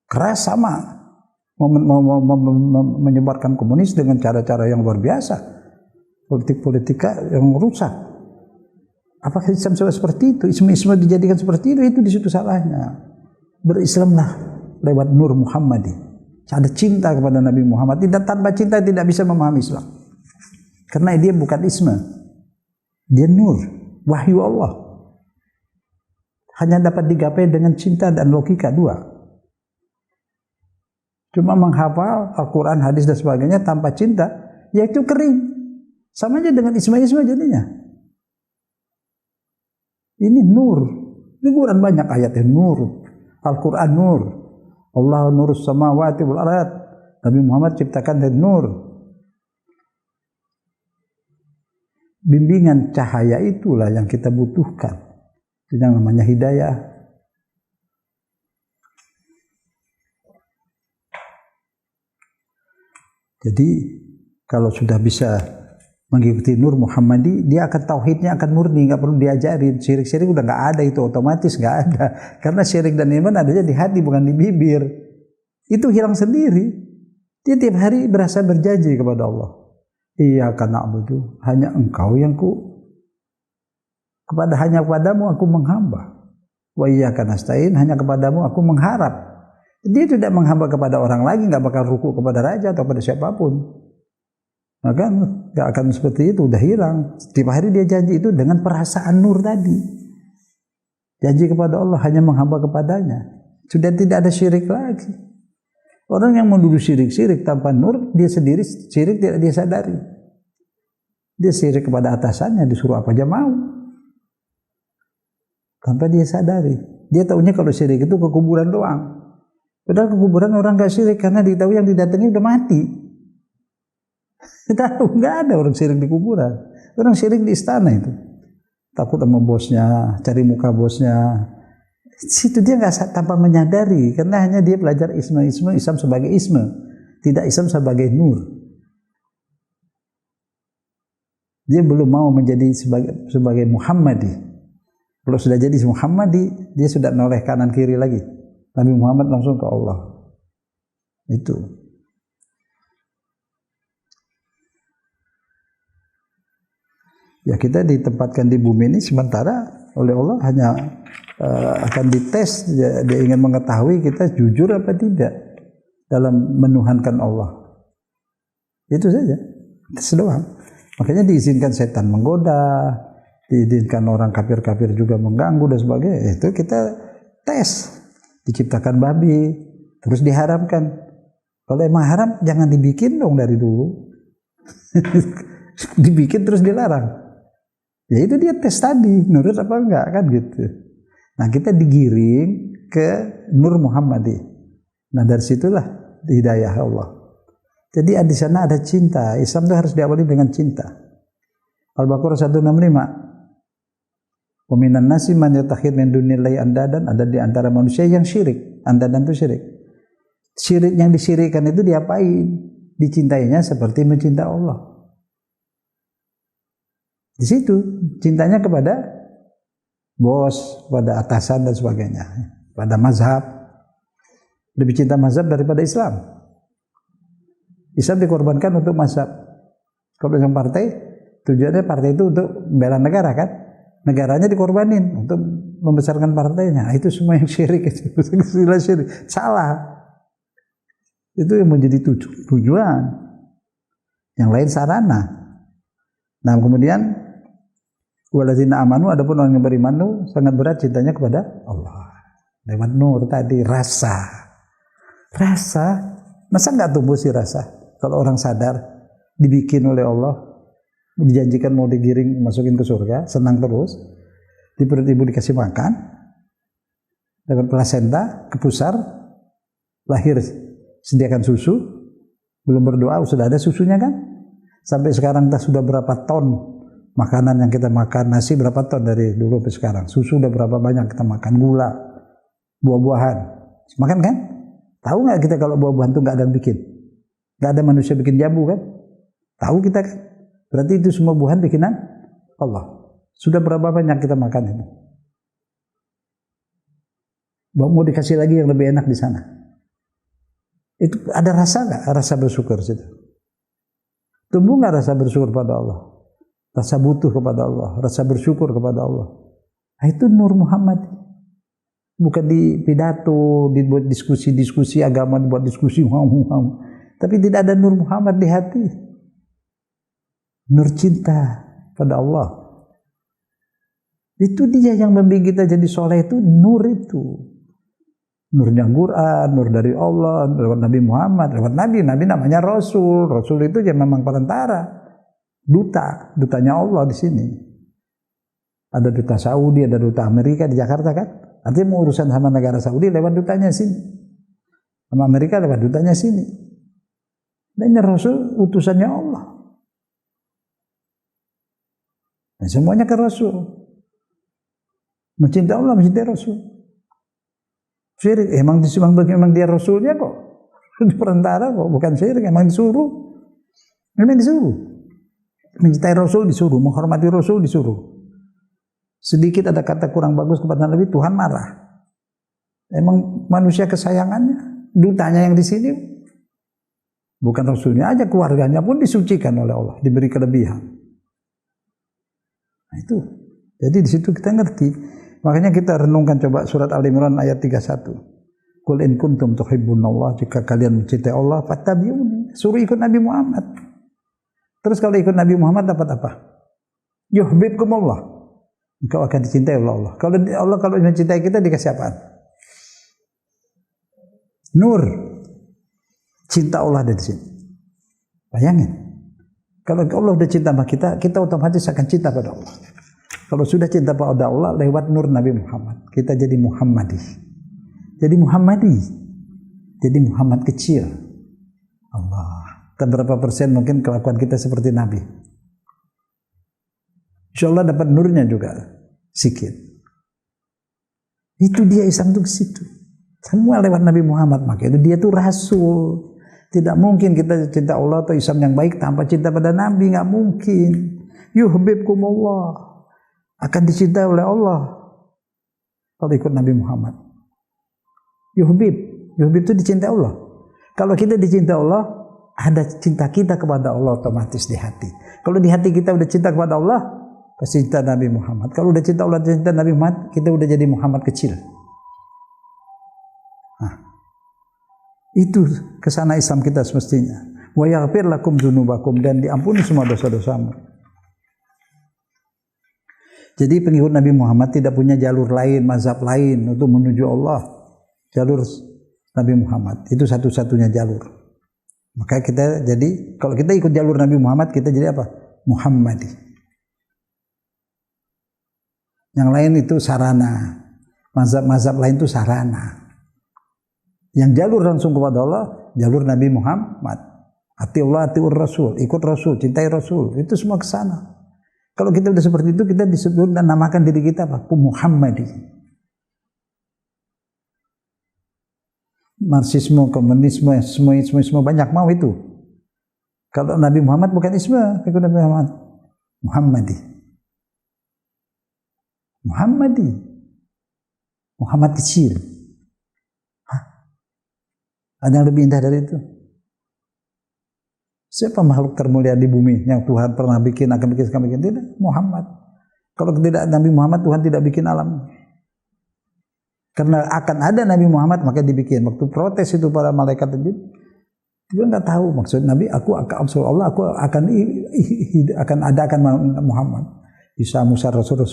keras sama, menyebarkan komunis dengan cara-cara yang luar biasa, politik-politika yang rusak. Apakah Islam seperti itu? Isme-isme dijadikan seperti itu di situ salahnya. Berislamlah lewat nur Muhammadi. Ada cinta kepada Nabi Muhammad. Tidak, tanpa cinta tidak bisa memahami Islam. Karena dia bukan isme. Dia nur, wahyu Allah. Hanya dapat digapai dengan cinta dan logika dua. Cuma menghafal Al-Quran, hadis dan sebagainya tanpa cinta, yaitu kering. Sama aja dengan isme-isme jadinya. Ini nur. Di Quran banyak ayatnya nur. Al-Quran nur. Allah nurus samawati wal ardh. Nabi Muhammad ciptakan dari nur. Bimbingan cahaya itulah yang kita butuhkan. Itu yang namanya hidayah. Jadi kalau sudah bisa mengikuti nur Muhammadi, dia akan tauhidnya akan murni, nggak perlu diajarin. Syirik-syirik udah nggak ada, itu otomatis nggak ada. Karena syirik dan iman adanya di hati bukan di bibir. Itu hilang sendiri. Dia tiap hari berasa berjanji kepada Allah. Iyyaka na'budu, hanya Engkau yang hanya kepadamu aku menghamba. Wa iyyaka nasta'in, hanya kepadamu aku mengharap. Dia tidak menghamba kepada orang lagi, nggak bakal ruku kepada raja atau pada siapapun. Maka nggak akan seperti itu, udah hilang. Setiap hari dia janji itu dengan perasaan nur tadi. Janji kepada Allah hanya menghamba kepadanya. Sudah tidak ada syirik lagi. Orang yang menuduh syirik tanpa nur, dia sendiri syirik tidak dia sadari. Dia syirik kepada atasannya, disuruh apa aja mau. Tanpa dia sadari. Dia tahunya kalau syirik itu ke kuburan doang. Padahal ke kuburan orang nggak syirik karena ditahu yang didatangi udah mati. Tahu nggak ada orang syirik di kuburan. Orang syirik di istana itu. Takut sama bosnya, cari muka bosnya. Situ dia nggak tanpa menyadari, karena hanya dia belajar Islam sebagai isme, tidak Islam sebagai nur. Dia belum mau menjadi sebagai Muhammadi. Kalau sudah jadi Muhammadi, dia sudah noleh kanan kiri lagi. Nabi Muhammad langsung ke Allah. Itu. Ya kita ditempatkan di bumi ini sementara oleh Allah hanya akan dites, dia ingin mengetahui kita jujur apa tidak dalam menuhankan Allah. Itu saja, tes doang. Makanya diizinkan setan menggoda, diizinkan orang kafir-kafir juga mengganggu dan sebagainya. Itu kita tes. Diciptakan babi, terus diharamkan. Kalau emang haram, jangan dibikin dong dari dulu. Dibikin terus dilarang. Ya itu dia tes tadi, nurut apa enggak kan gitu. Nah kita digiring ke Nur Muhammadi. Nah dari situlah hidayah Allah. Jadi di sana ada cinta. Islam itu harus diawali dengan cinta. Al-Baqarah 165. Wa minan nasi man yattakhidhu min dunillahi andadan, ada di antara manusia yang syirik. Andadan itu syirik. Syirik yang disyirikkan itu diapain? Dicintainya seperti mencintai Allah. Di situ cintanya kepada bos, pada atasan dan sebagainya, pada mazhab. Lebih cinta mazhab daripada Islam. Islam dikorbankan untuk mazhab. Kalau yang partai Tujuannya partai itu untuk membela negara kan? Negaranya dikorbanin untuk membesarkan partainya. Itu semua yang syirik, itu istilah syirik. Salah. Itu yang menjadi tujuan. Yang lain sarana. Nah kemudian waladzina amanu, adapun orang yang beriman itu sangat berat cintanya kepada Allah. Lewat nur tadi, rasa. Masa nggak tumbuh sih rasa? Kalau orang sadar dibikin oleh Allah, dijanjikan mau digiring masukin ke surga, senang terus. Di perut ibu dikasih makan, dapat plasenta, kepusar, lahir, sediakan susu, belum berdoa sudah ada susunya kan? Sampai sekarang kita sudah berapa ton makanan yang kita makan, nasi berapa ton dari dulu sampai sekarang, susu udah berapa banyak kita makan, gula, buah-buahan, makan kan? Tahu nggak kita kalau buah-buahan itu nggak ada yang bikin, nggak ada manusia bikin jambu kan? Tahu kita kan? Berarti itu semua buahan bikinan Allah. Sudah berapa banyak kita makan ini? Mau dikasih lagi yang lebih enak di sana. Itu ada rasa nggak? Rasa bersyukur situ. Tumbuh nggak rasa bersyukur pada Allah? Rasa butuh kepada Allah, rasa bersyukur kepada Allah. Nah, itu Nur Muhammad. Bukan di pidato, dibuat diskusi-diskusi agama, dibuat diskusi tapi tidak ada Nur Muhammad di hati. Nur cinta pada Allah. Itu dia yang membuat kita jadi soleh, itu nur itu. Nurnya Quran, nur dari Allah, lewat Nabi Muhammad, lewat Nabi namanya Rasul. Rasul itu ya memang perantara. Dutanya Allah di sini. Ada duta Saudi, ada duta Amerika di Jakarta kan? Artinya mau urusan sama negara Saudi lewat dutanya sini. Sama Amerika lewat dutanya sini. Dan ini Rasul utusannya Allah. Dan semuanya ke Rasul. Mencintai Allah, mencintai Rasul. Syirik, emang dia Rasulnya kok. Di perantara kok, bukan syirik, emang disuruh. Memang disuruh. Mencintai Rasul disuruh, menghormati Rasul disuruh. Sedikit ada kata kurang bagus kepada Nabi, Tuhan marah. Emang manusia kesayangannya, dutanya yang di sini. Bukan Rasulnya aja, keluarganya pun disucikan oleh Allah, diberi kelebihan. Nah itu. Jadi di situ kita ngerti. Makanya kita renungkan coba surat Al-Imran ayat 31. Qul in kuntum tuhibbunallah, jika kalian mencintai Allah, fattabi'uni. Suruh ikut Nabi Muhammad. Terus kalau ikut Nabi Muhammad dapat apa? Yuhibbukumullah. Engkau akan dicintai oleh Allah. Kalau mencintai kita dikasih apaan? Nur. Cinta Allah ada di sini. Bayangin. Kalau Allah udah cinta sama kita, kita otomatis akan cinta pada Allah. Kalau sudah cinta pada Allah lewat nur Nabi Muhammad, kita jadi Muhammadi. Jadi Muhammadi. Jadi Muhammad kecil. Allah. Dan berapa persen mungkin kelakuan kita seperti Nabi. Insya Allah dapat nurnya juga sedikit. Itu dia Islam itu ke situ. Semua lewat Nabi Muhammad. Maka itu dia tuh Rasul. Tidak mungkin kita cinta Allah atau Islam yang baik tanpa cinta pada Nabi. Nggak mungkin. Yuhibbukumullah. Akan dicintai oleh Allah kalau ikut Nabi Muhammad. Yuhbib itu dicintai Allah. Kalau kita dicintai Allah, ada cinta kita kepada Allah otomatis di hati. Kalau di hati kita udah cinta kepada Allah, pasti cinta Nabi Muhammad. Kalau udah cinta Allah, cinta Nabi Muhammad, kita udah jadi Muhammad kecil. Nah, itu kesana Islam kita semestinya. Wa yaghfir lakum dzunubakum, dan diampuni semua dosa-dosamu. Jadi pengikut Nabi Muhammad tidak punya jalur lain, mazhab lain untuk menuju Allah. Jalur Nabi Muhammad itu satu-satunya jalur. Maka kita jadi, kalau kita ikut jalur Nabi Muhammad, kita jadi apa? Muhammadi. Yang lain itu sarana. Mazhab-mazhab lain itu sarana. Yang jalur langsung kepada Allah, jalur Nabi Muhammad. Atiullah, atiur Rasul, ikut Rasul, cintai Rasul. Itu semua ke sana. Kalau kita sudah seperti itu, kita disebut dan namakan diri kita apa? Muhammadi. Marxisme, komunisme, semua banyak mau itu. Kalau Nabi Muhammad bukan isme, ikut Nabi Muhammad. Muhammadi. Muhammad kecil. Hah? Ada yang lebih indah dari itu? Siapa makhluk termulia di bumi yang Tuhan pernah bikin, akan bikin? Tidak, Muhammad. Kalau tidak Nabi Muhammad, Tuhan tidak bikin alam. Karena akan ada Nabi Muhammad, maka dibikin. Waktu protes itu para malaikat itu, dia nggak tahu maksud Nabi. Aku akan adakan Muhammad. Isa, Musa, Rasul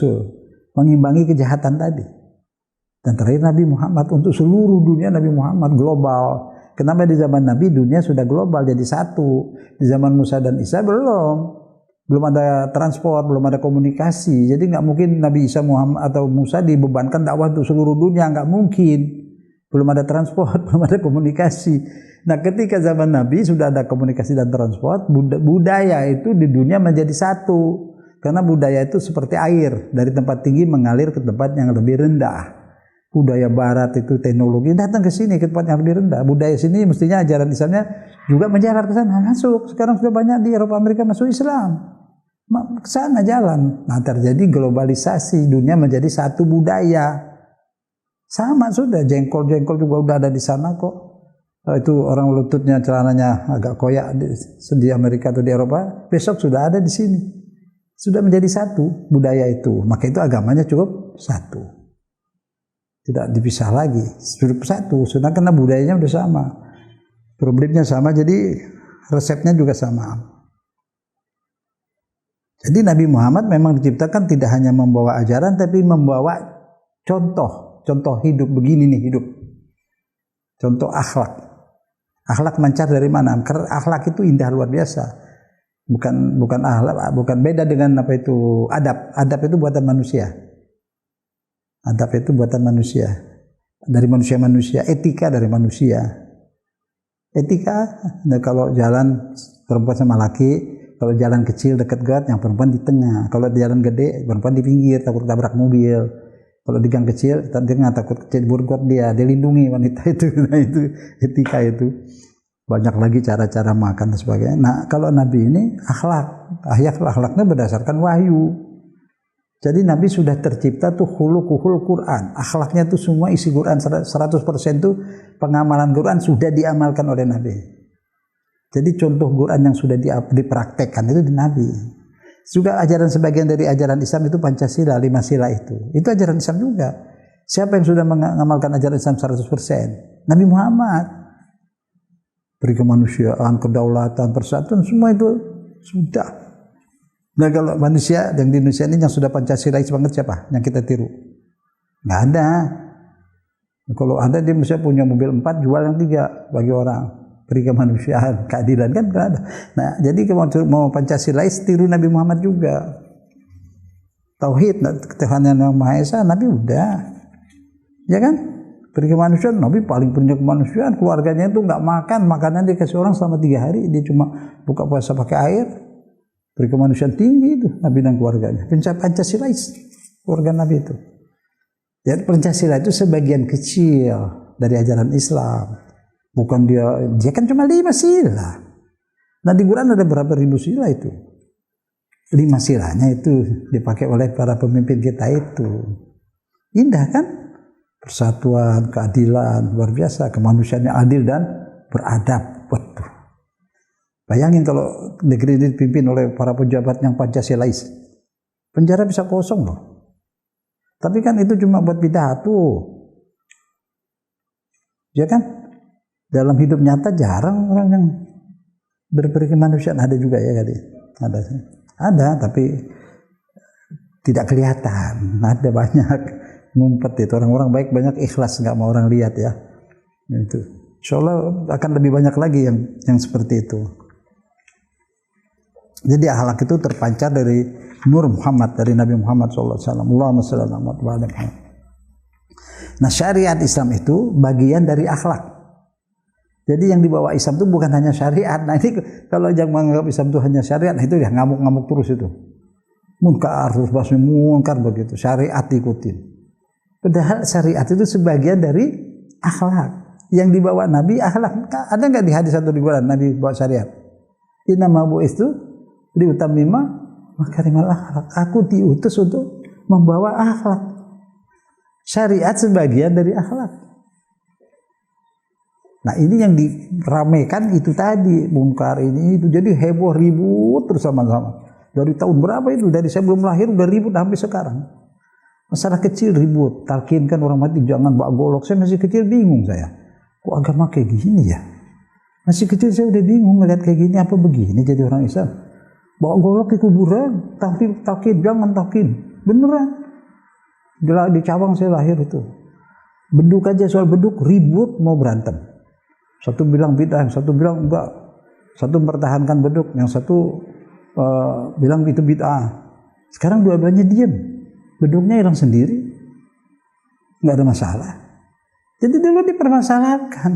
mengimbangi kejahatan tadi. Dan terakhir Nabi Muhammad untuk seluruh dunia, Nabi Muhammad global. Kenapa di zaman Nabi dunia sudah global jadi satu. Di zaman Musa dan Isa belum ada transport, belum ada komunikasi. Jadi nggak mungkin Nabi Isa, Muhammad atau Musa dibebankan dakwah untuk seluruh dunia, nggak mungkin. Belum ada transport, belum ada komunikasi. Nah, ketika zaman Nabi sudah ada komunikasi dan transport, budaya itu di dunia menjadi satu. Karena budaya itu seperti air, dari tempat tinggi mengalir ke tempat yang lebih rendah. Budaya barat itu teknologi datang ke sini, ke tempat yang lebih rendah. Budaya sini mestinya ajaran Islamnya juga menjalar ke sana, masuk. Sekarang sudah banyak di Eropa, Amerika masuk Islam. Ke sana jalan. Nah, terjadi globalisasi, dunia menjadi satu budaya. Sama sudah, jengkol-jengkol juga udah ada di sana kok. Itu orang lututnya celananya agak koyak di Amerika atau di Eropa, besok sudah ada di sini. Sudah menjadi satu budaya itu. Maka itu agamanya cukup satu. Tidak dipisah lagi, sudah satu, sudah karena budayanya udah sama, problemnya sama, jadi resepnya juga sama. Jadi Nabi Muhammad memang diciptakan tidak hanya membawa ajaran, tapi membawa contoh hidup. Begini nih hidup, contoh akhlak. Akhlak mancar dari mana? Karena akhlak itu indah luar biasa. Bukan akhlak, bukan beda dengan apa itu adab. Adab itu buatan manusia. Adab itu buatan manusia, dari manusia-manusia. Etika dari manusia. Etika, nah kalau jalan perempuan sama laki, kalau jalan kecil dekat got, yang perempuan di tengah. Kalau jalan gede, perempuan di pinggir, takut tabrak mobil. Kalau di gang kecil, tengah takut kecebur got dia lindungi wanita itu. Nah itu etika itu. Banyak lagi cara-cara makan dan sebagainya. Nah kalau Nabi ini akhlaknya berdasarkan wahyu. Jadi Nabi sudah tercipta tuh khuluquhul Quran. Akhlaknya tuh semua isi Quran 100% tuh pengamalan Quran sudah diamalkan oleh Nabi. Jadi contoh Quran yang sudah dipraktekkan itu di Nabi. Juga ajaran sebagian dari ajaran Islam itu Pancasila, 5 sila itu. Itu ajaran Islam juga. Siapa yang sudah mengamalkan ajaran Islam 100%? Nabi Muhammad. Beri kemanusiaan, kedaulatan, persatuan, semua itu sudah. Nah kalau manusia yang di Indonesia ini yang sudah Pancasilais banget siapa? Yang kita tiru? Nggak ada. Kalau ada dia bisa punya mobil 4, jual yang 3 bagi orang. Beri kemanusiaan, keadilan kan nggak ada. Nah jadi kalau mau Pancasilais tiru Nabi Muhammad juga. Tauhid, ketuhanan yang Maha Esa, Nabi udah. Ya kan? Beri kemanusiaan, Nabi paling punya kemanusiaan. Keluarganya itu nggak makan, makanan dikasih orang selama 3 hari. Dia cuma buka puasa pakai air. Beri kemanusiaan tinggi itu Nabi dan keluarganya. Pancasilais keluarga Nabi itu. Jadi Pancasila itu sebagian kecil dari ajaran Islam. Bukan dia kan cuma 5 sila. Nah di Quran ada berapa ribu sila itu? 5 silanya itu dipakai oleh para pemimpin kita itu. Indah kan? Persatuan, keadilan, luar biasa. Kemanusiaan yang adil dan beradab. Waduh. Bayangin kalau negeri ini dipimpin oleh para pejabat yang Pancasilais. Penjara bisa kosong loh. Tapi kan itu cuma buat pidato. Ya kan? Dalam hidup nyata jarang orang yang berberi kemanusiaan. Ada juga ya tadi. Ada tapi tidak kelihatan. Ada banyak ngumpet itu. Orang-orang baik banyak ikhlas, nggak mau orang lihat ya. Itu. Insya Allah akan lebih banyak lagi yang seperti itu. Jadi akhlak itu terpancar dari Nur Muhammad, dari Nabi Muhammad SAW. Allahumma shalli ala Muhammad. Nah syariat Islam itu bagian dari akhlak. Jadi yang dibawa Islam itu bukan hanya syariat. Nah ini kalau yang menganggap Islam itu hanya syariat, nah itu ya ngamuk-ngamuk terus itu. Munkar, terus basmi munkar begitu. Syariat ikutin. Padahal syariat itu sebagian dari akhlak. Yang dibawa Nabi akhlak. Ada nggak di hadis atau di Quran Nabi bawa syariat? Inna ma'bu itu diutamima makarimal akhlak. Aku diutus untuk membawa akhlak. Syariat sebagian dari akhlak. Nah ini yang diramaikan itu tadi, munkar ini itu, jadi heboh ribut terus sama-sama. Dari tahun berapa itu? Dari saya belum lahir udah ribut sampai sekarang. Masalah kecil ribut, talkinkan orang mati jangan bawa golok. Saya masih kecil bingung saya. Kok agama kayak gini ya? Masih kecil saya udah bingung ngeliat kayak gini, apa begini jadi orang Islam? Bawa golok ke kuburan, talkin, jangan talkin. Beneran. Di Cawang saya lahir itu. Beduk aja, soal beduk ribut mau berantem. Satu bilang bid'ah, satu bilang enggak. Satu mempertahankan beduk, yang satu bilang itu bid'ah. Sekarang dua-duanya diam. Beduknya hilang sendiri. Enggak ada masalah. Jadi dulu dipermasalahkan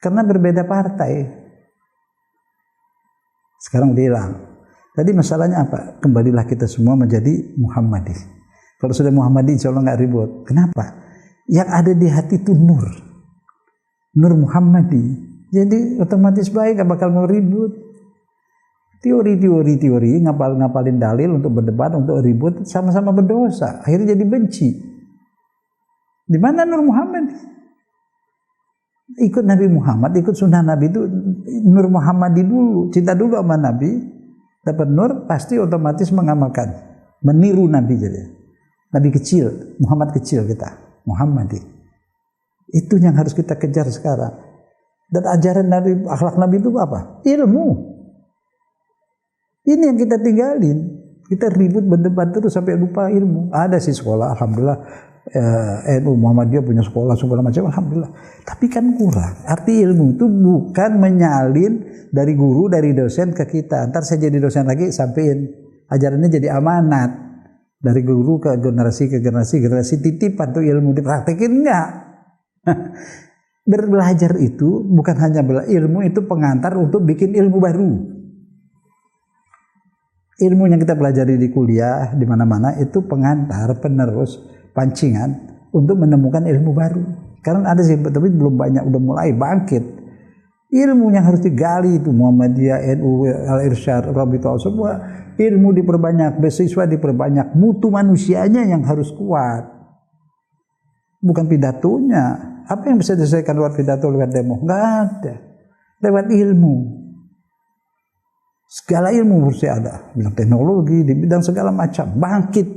karena berbeda partai. Sekarang udah hilang. Tadi masalahnya apa? Kembalilah kita semua menjadi Muhammadi. Kalau sudah Muhammadi insya Allah nggak ribut. Kenapa? Yang ada di hati itu nur. Nur Muhammadi. Jadi otomatis baik, gak bakal mau ribut. Teori, ngapalin dalil untuk berdebat, untuk ribut, sama-sama berdosa. Akhirnya jadi benci. Di mana Nur Muhammad? Ikut Nabi Muhammad, ikut sunnah Nabi itu Nur Muhammadi dulu. Cinta dulu sama Nabi, dapat nur, pasti otomatis mengamalkan. Meniru Nabi jadi. Nabi kecil, Muhammad kecil kita. Muhammadi. Itu yang harus kita kejar sekarang. Dan ajaran Nabi, akhlak Nabi itu apa? Ilmu. Ini yang kita tinggalin. Kita ribut berdebat terus sampai lupa ilmu. Ada sih sekolah, alhamdulillah. NU Muhammadiyah punya sekolah segala macam, alhamdulillah. Tapi kan kurang. Arti ilmu itu bukan menyalin dari guru, dari dosen ke kita. Ntar saya jadi dosen lagi, sampein ajarannya jadi amanat dari guru ke generasi titipan tuh ilmu dipraktekin enggak. Belajar itu bukan hanya ilmu, itu pengantar untuk bikin ilmu baru. Ilmu yang kita pelajari di kuliah, di mana-mana itu pengantar, penerus, pancingan untuk menemukan ilmu baru. Karena ada sih, tapi belum banyak, udah mulai bangkit. Ilmu yang harus digali itu Muhammadiyah, NU, Al-Irsyad, Rabitah, semua ilmu diperbanyak, beasiswa diperbanyak, mutu manusianya yang harus kuat. Bukan pidatonya. Apa yang bisa diselesaikan lewat pidato, lewat demo? Nggak ada. Lewat ilmu. Segala ilmu harus ada. Bidang teknologi, di bidang segala macam. Bangkit.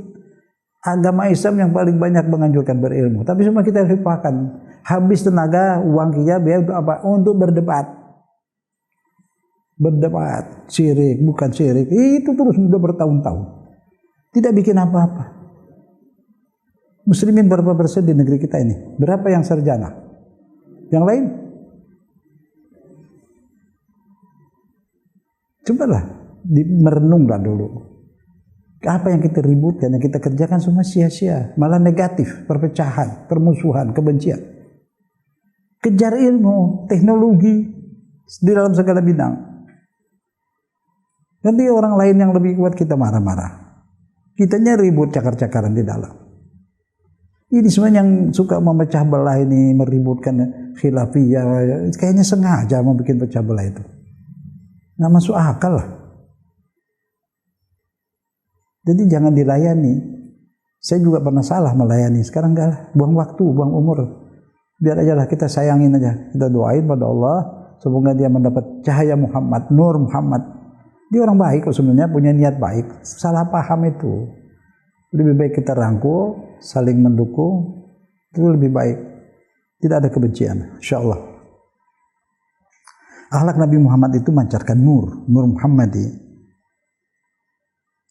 Agama Islam yang paling banyak menganjurkan berilmu. Tapi semua kita lupakan. Habis tenaga, uang kita biar untuk apa? Untuk berdebat. Berdebat. Syirik, bukan syirik. Itu terus sudah bertahun-tahun. Tidak bikin apa-apa. Muslimin berapa persen di negeri kita ini? Berapa yang sarjana? Yang lain? Cobalah merenunglah dulu. Apa yang kita ributkan, yang kita kerjakan semua sia-sia. Malah negatif, perpecahan, permusuhan, kebencian. Kejar ilmu, teknologi di dalam segala bidang. Nanti orang lain yang lebih kuat kita marah-marah. Kitanya ribut cakar-cakaran di dalam. Ini semua yang suka memecah belah ini, meributkan khilafiyah, kayaknya sengaja mau bikin pecah belah itu. Nggak masuk akal lah. Jadi jangan dilayani. Saya juga pernah salah melayani. Sekarang enggak lah. Buang waktu, buang umur. Biar aja lah, kita sayangin aja. Kita doain pada Allah. Semoga dia mendapat cahaya Muhammad, nur Muhammad. Dia orang baik kok sebenarnya, punya niat baik. Salah paham itu. Lebih baik kita rangkul, saling mendukung. Itu lebih baik. Tidak ada kebencian. InsyaAllah. Akhlak Nabi Muhammad itu mancarkan nur Muhammadi.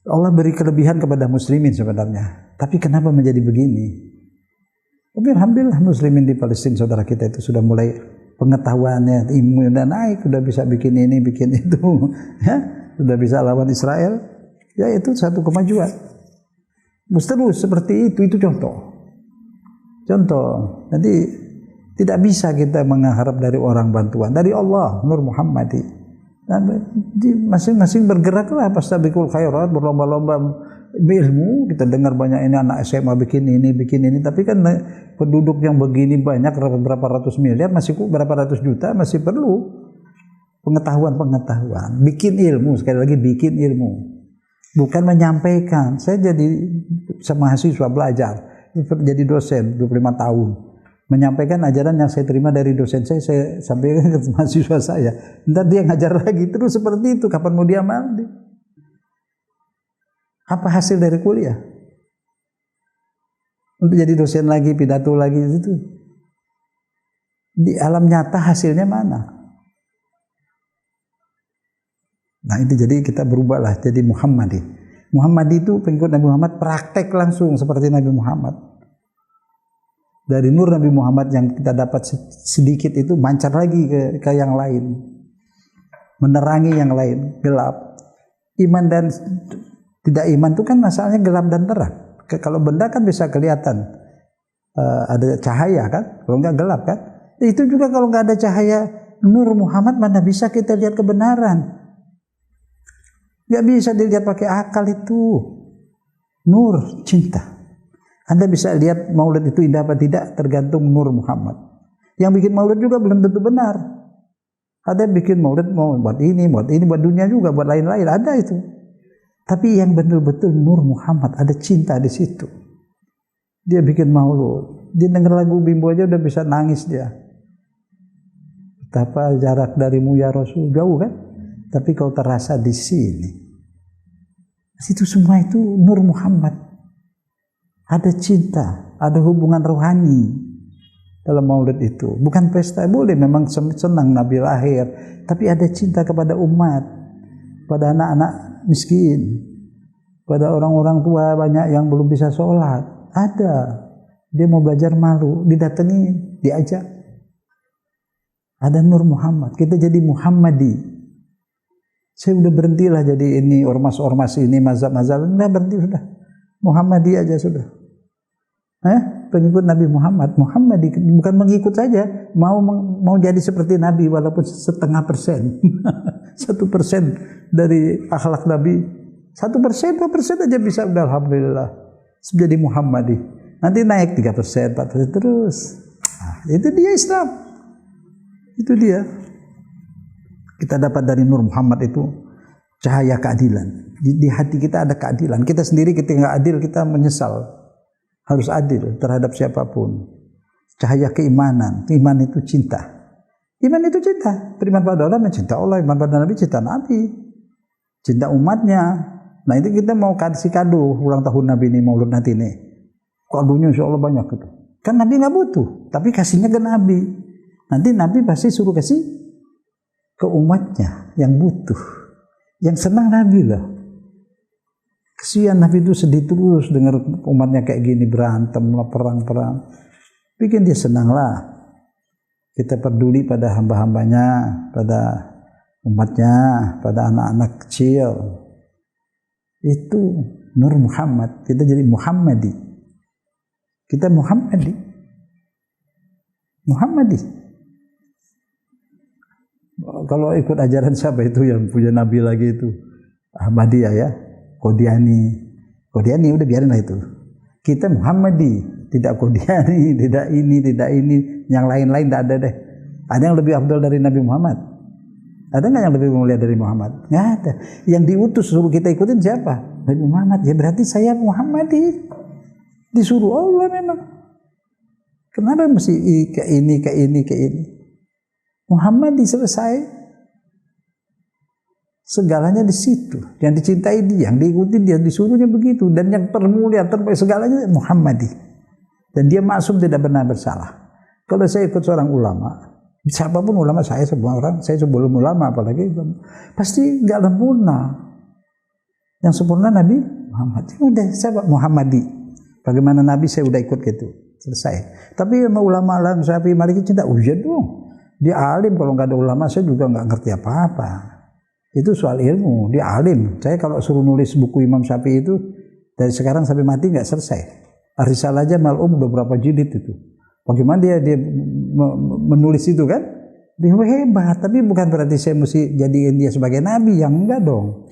Allah beri kelebihan kepada muslimin sebenarnya. Tapi kenapa menjadi begini? Tapi alhamdulillah muslimin di Palestina saudara kita itu sudah mulai pengetahuannya, ilmu udah naik, sudah bisa bikin ini, bikin itu, ya, sudah bisa lawan Israel. Ya itu satu kemajuan. Terus seperti itu contoh. Nanti tidak bisa kita mengharap dari orang bantuan, dari Allah, Nur Muhammadi. Masing-masing bergeraklah, fastabiqul khairat, berlomba-lomba ilmu. Kita dengar banyak ini anak SMA bikin ini, tapi kan penduduk yang begini banyak, berapa ratus miliar, masih berapa ratus juta, masih perlu pengetahuan. Bikin ilmu, sekali lagi bikin ilmu. Bukan menyampaikan. Saya jadi mahasiswa belajar, jadi dosen 25 tahun. menyampaikan ajaran yang saya terima dari dosen saya sampaikan ke mahasiswa saya. Ntar dia ngajar lagi terus seperti itu. Kapan mau dia mandi? Apa hasil dari kuliah? Untuk jadi dosen lagi, pidato lagi itu. Di alam nyata hasilnya mana? Nah itu jadi kita berubahlah jadi Muhammadi. Muhammadi itu pengikut Nabi Muhammad praktek langsung seperti Nabi Muhammad. Dari nur Nabi Muhammad yang kita dapat sedikit itu mancar lagi ke yang lain, menerangi yang lain, gelap. Iman dan tidak iman itu kan masalahnya gelap dan terang. Kalau benda kan bisa kelihatan, ada cahaya kan, kalau nggak gelap kan. Itu juga kalau nggak ada cahaya nur Muhammad mana bisa kita lihat kebenaran. Nggak bisa dilihat pakai akal itu. Nur cinta. Anda bisa lihat maulid itu indah apa tidak tergantung nur Muhammad. Yang bikin maulid juga belum tentu benar. Ada yang bikin maulid mau buat ini, buat dunia juga, buat lain-lain, ada itu. Tapi yang betul-betul nur Muhammad, ada cinta di situ. Dia bikin maulid, dia denger lagu Bimbo aja udah bisa nangis dia. Betapa jarak darimu ya Rasul, jauh kan? Tapi kau terasa di sini. Situ semua itu nur Muhammad. Ada cinta, ada hubungan rohani dalam maulid itu. Bukan pesta, boleh memang senang Nabi lahir, tapi ada cinta kepada umat, pada anak-anak miskin, pada orang-orang tua banyak yang belum bisa sholat. Ada, dia mau belajar malu, didatangi, diajak. Ada nur Muhammad, kita jadi Muhammadi. Saya udah berhentilah jadi ini ormas-ormas ini, mazhab-mazhab, udah berhenti sudah. Muhammadi aja sudah. Pengikut Nabi Muhammad, Muhammadi, bukan mengikut saja, mau jadi seperti Nabi walaupun 0,5%, 1% dari akhlak Nabi, 1%, 2% aja bisa udah alhamdulillah jadi Muhammadi. Nanti naik 3%, 4% terus. Itu dia Islam. Itu dia. Kita dapat dari Nur Muhammad itu cahaya keadilan. Di hati kita ada keadilan. Kita sendiri ketika nggak adil kita menyesal. Harus adil terhadap siapapun. Cahaya keimanan. Iman itu cinta. Iman itu cinta. Beriman pada Allah, mencinta Allah. Iman pada Nabi, cinta Nabi. Cinta umatnya. Nah itu kita mau kasih kado ulang tahun Nabi ini, maulid nanti ini. Kadonya insya Allah banyak gitu. Kan Nabi nggak butuh, tapi kasihnya ke Nabi. Nanti Nabi pasti suruh kasih ke umatnya yang butuh. Yang senang Nabi lah. Kesian Nabi itu sedih terus dengar umatnya kayak gini berantem, perang-perang. Bikin dia senang lah. Kita peduli pada hamba-hambanya, pada umatnya, pada anak-anak kecil. Itu Nur Muhammad. Kita jadi Muhammadi. Kita Muhammadi. Muhammadi. Kalau ikut ajaran siapa itu yang punya Nabi lagi itu? Ahmadiyah ya. Qadiani udah biarin lah itu. Kita Muhammadi, tidak Qadiani, tidak ini, yang lain-lain tidak ada deh. Ada yang lebih afdal dari Nabi Muhammad? Ada nggak yang lebih mulia dari Muhammad? Nggak ada. Yang diutus suruh kita ikutin siapa? Nabi Muhammad. Ya berarti saya Muhammadi. Disuruh Allah memang. Kenapa mesti ke ini? Muhammadi selesai. Segalanya di situ, yang dicintai dia, yang diikuti dia, disuruhnya begitu, dan yang termulia, terbaik segalanya Muhammadi. Dan dia maksum tidak benar bersalah. Kalau saya ikut seorang ulama, siapapun ulama saya, semua orang, saya sebelum ulama apalagi, pasti nggak sempurna. Yang sempurna Nabi Muhammad. Udah saya Muhammadi. Bagaimana Nabi saya udah ikut gitu, selesai. Tapi sama ulama lah, Syafi'i, Maliki cinta, ujian dong. Dia alim, kalau nggak ada ulama saya juga nggak ngerti apa-apa. Itu soal ilmu, dia alim. Saya kalau suruh nulis buku Imam Syafi'i itu dari sekarang sampai mati nggak selesai. Ar-Risalah aja mal'um udah berapa jilid itu. Bagaimana dia menulis itu kan? Dia hebat, tapi bukan berarti saya mesti jadiin dia sebagai nabi, yang enggak dong.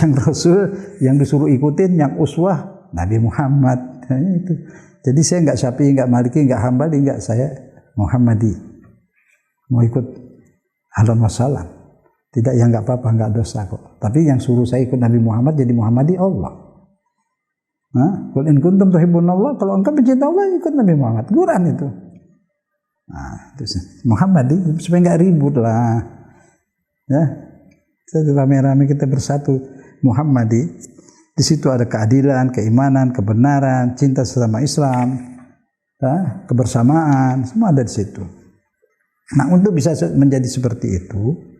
Yang Rasul yang disuruh ikutin, yang uswah Nabi Muhammad. Nah, itu. Jadi saya nggak Syafi'i, nggak Maliki, nggak Hambali, nggak, saya Muhammadi. Mau ikut ahlan wassalam. Tidak, yang nggak apa-apa, nggak dosa kok. Tapi yang suruh saya ikut Nabi Muhammad jadi Muhammadi Allah. Qul in kuntum tuhibbunallah, kalau engkau mencinta Allah ikut Nabi Muhammad. Quran itu. Nah, terus Muhammadi supaya nggak ribut lah, ya. Kita rame-rame kita bersatu Muhammadi. Di situ ada keadilan, keimanan, kebenaran, cinta sesama Islam, ya, kebersamaan, semua ada di situ. Nah, untuk bisa menjadi seperti itu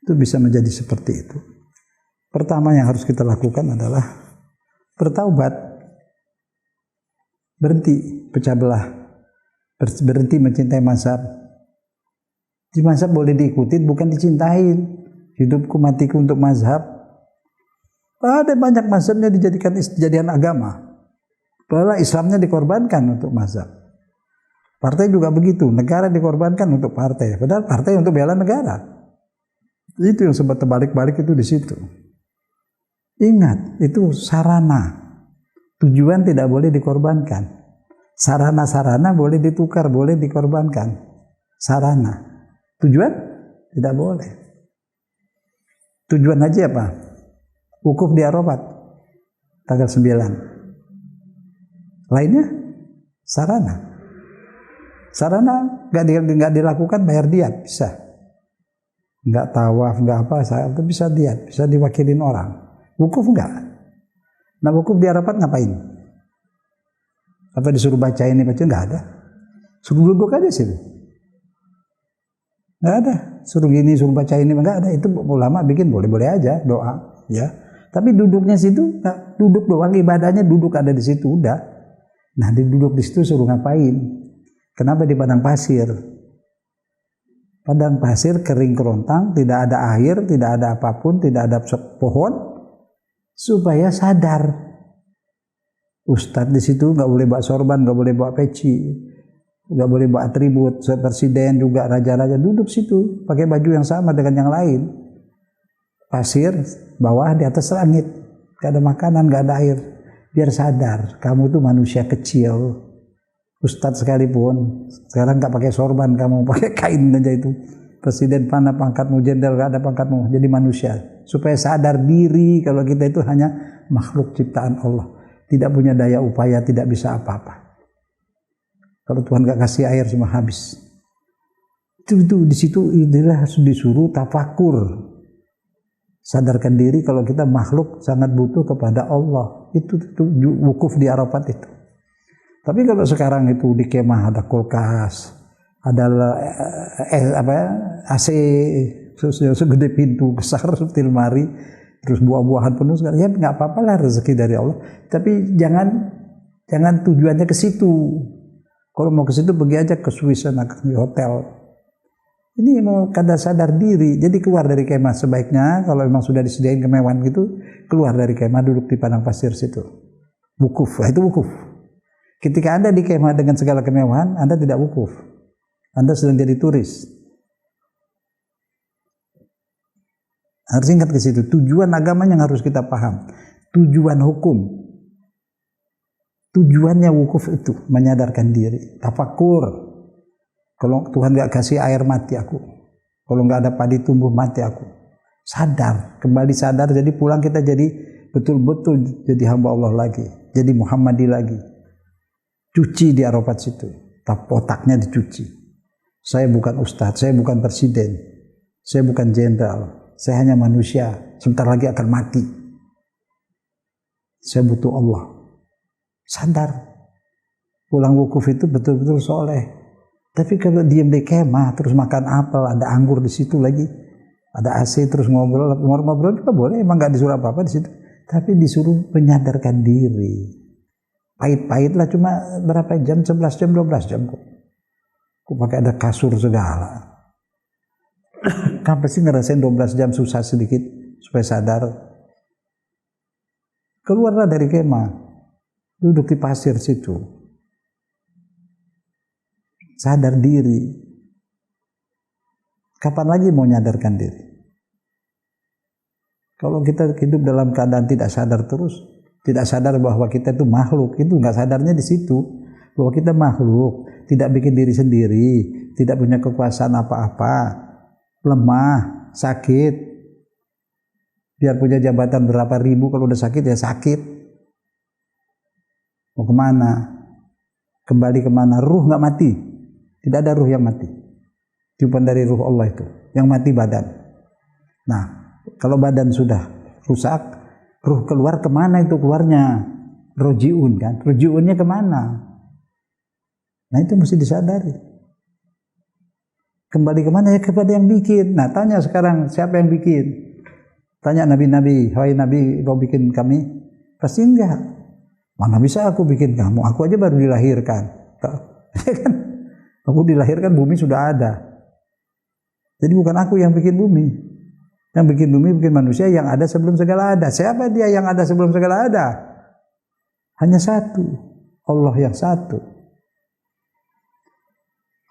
bisa menjadi seperti itu. Pertama yang harus kita lakukan adalah bertaubat, berhenti pecah belah, berhenti mencintai mazhab. Di mazhab boleh diikuti, bukan dicintain. Hidupku matiku untuk mazhab. Ada banyak mazhabnya dijadikan jadian agama. Padahal Islamnya dikorbankan untuk mazhab. Partai juga begitu, negara dikorbankan untuk partai. Padahal partai untuk bela negara. Itu yang sebab terbalik-balik itu di situ. Ingat, itu sarana. Tujuan tidak boleh dikorbankan. Sarana-sarana boleh ditukar, boleh dikorbankan. Sarana. Tujuan tidak boleh. Tujuan haji apa? Wukuf di Arafat tanggal 9. Lainnya sarana. Sarana nggak dilakukan bayar diat bisa. Nggak tawaf, nggak apa, itu bisa diat, bisa diwakilin orang. Wukuf enggak. Nah, wukuf di Arafat ngapain? Apa disuruh baca ini baca? Nggak ada. Suruh duduk aja sih. Nggak ada. Suruh gini, suruh baca ini nggak ada. Itu ulama bikin boleh-boleh aja doa, ya. Tapi duduknya situ, nah, duduk doang, ibadahnya duduk ada di situ udah. Nah, duduk di situ suruh ngapain? Kenapa di padang pasir? Padang pasir kering kerontang, tidak ada air, tidak ada apapun, tidak ada pohon, supaya sadar. Ustadz di situ nggak boleh bawa sorban, nggak boleh bawa peci, nggak boleh bawa atribut. Presiden juga raja-raja duduk situ, pakai baju yang sama dengan yang lain. Pasir, bawah di atas langit, gak ada makanan, gak ada air. Biar sadar, kamu tuh manusia kecil. Ustadz sekalipun, sekarang gak pakai sorban, kamu pakai kain aja itu. Presiden mana pangkatmu, jenderal gak ada pangkatmu, jadi manusia. Supaya sadar diri kalau kita itu hanya makhluk ciptaan Allah. Tidak punya daya upaya, tidak bisa apa-apa. Kalau Tuhan gak kasih air cuma habis. Itu di situ inilah disuruh tafakur. Sadarkan diri kalau kita makhluk sangat butuh kepada Allah. Itu wukuf di Arafat itu. Tapi kalau sekarang itu di kemah ada kulkas, ada AC segede pintu besar seperti lemari, terus buah-buahan penuh segala. Ya nggak apa-apa lah rezeki dari Allah. Tapi jangan tujuannya ke situ. Kalau mau ke situ pergi aja ke Swiss sana di hotel. Ini mau kada sadar diri, jadi keluar dari kemah sebaiknya kalau memang sudah disediain kemewahan gitu, keluar dari kemah duduk di padang pasir situ. Wukuf, itu wukuf. Ketika Anda di kemah dengan segala kemewahan, Anda tidak wukuf. Anda sedang jadi turis. Harus ingat ke situ, tujuan agamanya yang harus kita paham. Tujuan hukum. Tujuannya wukuf itu menyadarkan diri, tafakur. Kalau Tuhan gak kasih air mati aku. Kalau gak ada padi tumbuh mati aku. Sadar, kembali sadar. Jadi pulang kita jadi betul-betul jadi hamba Allah lagi. Jadi Muhammadi lagi. Cuci di Arafat situ. Otaknya dicuci. Saya bukan ustadz, saya bukan presiden. Saya bukan jenderal. Saya hanya manusia. Sebentar lagi akan mati. Saya butuh Allah. Sadar. Pulang wukuf itu betul-betul soleh. Tapi kalau diam di kemah terus makan apel, ada anggur di situ lagi, ada AC terus ngobrol juga boleh, emang nggak disuruh apa-apa di situ. Tapi disuruh menyadarkan diri. Pahit-pahit lah cuma berapa jam, 11 jam, 12 jam kok. Kok pakai ada kasur segala. Kenapa sih ngerasain 12 jam susah sedikit supaya sadar? Keluarlah dari kemah, duduk di pasir situ. Sadar diri. Kapan lagi mau nyadarkan diri? Kalau kita hidup dalam keadaan tidak sadar terus, tidak sadar bahwa kita itu makhluk, itu nggak sadarnya di situ. Bahwa kita makhluk, tidak bikin diri sendiri, tidak punya kekuasaan apa-apa, lemah, sakit. Biar punya jabatan berapa ribu, kalau udah sakit ya sakit. Mau kemana? Kembali kemana? Ruh nggak mati. Tidak ada ruh yang mati. Tiupan dari ruh Allah itu, yang mati badan. Nah, kalau badan sudah rusak, ruh keluar kemana itu keluarnya? Rojiun kan? Rojiunnya kemana? Nah itu mesti disadari. Kembali kemana? Ya kepada yang bikin. Nah tanya sekarang, siapa yang bikin? Tanya nabi-nabi, wahai nabi, kau bikin kami? Pasti enggak. Mana bisa aku bikin kamu? Aku aja baru dilahirkan. Aku dilahirkan, bumi sudah ada. Jadi bukan aku yang bikin bumi. Yang bikin bumi, bikin manusia yang ada sebelum segala ada. Siapa dia yang ada sebelum segala ada? Hanya satu. Allah yang satu.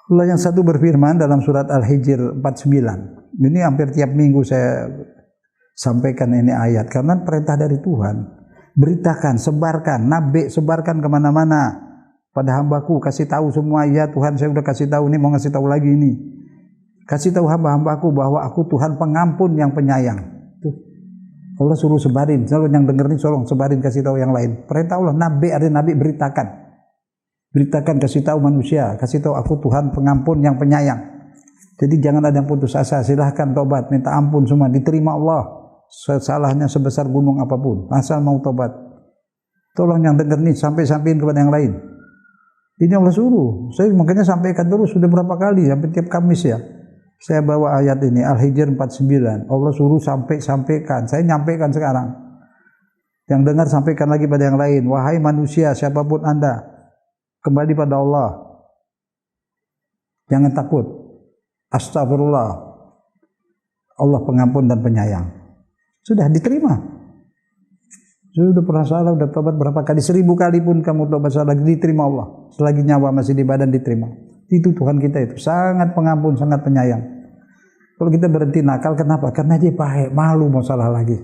Allah yang satu berfirman dalam surat Al-Hijr 49. Ini hampir tiap minggu saya sampaikan ini ayat. Karena perintah dari Tuhan. Beritakan, sebarkan, nabi sebarkan kemana-mana. Pada hambaku, kasih tahu semua. Ya Tuhan, saya udah kasih tahu, ini mau ngasih tahu lagi ini. Kasih tahu hamba-hambaku bahwa aku Tuhan pengampun yang penyayang. Tuh. Allah suruh sebarin. Kalau yang denger ini tolong sebarin, kasih tahu yang lain. Perintah Allah, nabi ada nabi beritakan. Beritakan, kasih tahu manusia, kasih tahu aku Tuhan pengampun yang penyayang. Jadi jangan ada yang putus asa, silahkan tobat, minta ampun semua, diterima Allah. Salahnya sebesar gunung apapun, asal mau tobat. Tolong yang denger ini sampai-sampein kepada yang lain. Ini Allah suruh. Saya makanya sampaikan terus, sudah berapa kali, sampai tiap Kamis ya. Saya bawa ayat ini, Al-Hijr 49. Allah suruh sampaikan. Saya nyampaikan sekarang. Yang dengar sampaikan lagi pada yang lain. Wahai manusia, siapapun Anda, kembali pada Allah. Jangan takut. Astagfirullah. Allah pengampun dan penyayang. Sudah diterima. Sudah pernah salah, sudah tobat berapa kali, 1000 kali pun kamu tobat salah, diterima Allah. Selagi nyawa masih di badan diterima. Itu Tuhan kita itu sangat pengampun, sangat penyayang. Kalau kita berhenti nakal, kenapa? Karena dia baik, malu mau salah lagi.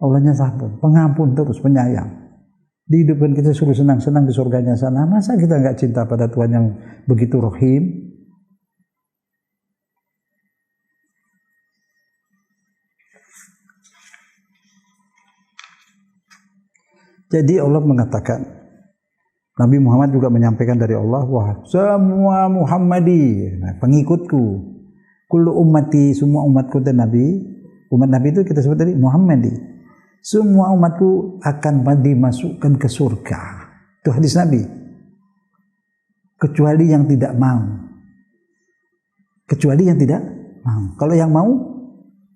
Allahnya sabun, pengampun terus, penyayang. Dihidupkan kita suruh senang-senang di surganya sana. Masa kita nggak cinta pada Tuhan yang begitu rahim? Jadi Allah mengatakan, Nabi Muhammad juga menyampaikan dari Allah, wah semua Muhammadi, nah, pengikutku, kullu ummati, semua umatku dan Nabi, umat Nabi itu kita sebut tadi Muhammadi, semua umatku akan dimasukkan ke surga. Itu hadis Nabi. Kecuali yang tidak mau. Kecuali yang tidak mau. Kalau yang mau,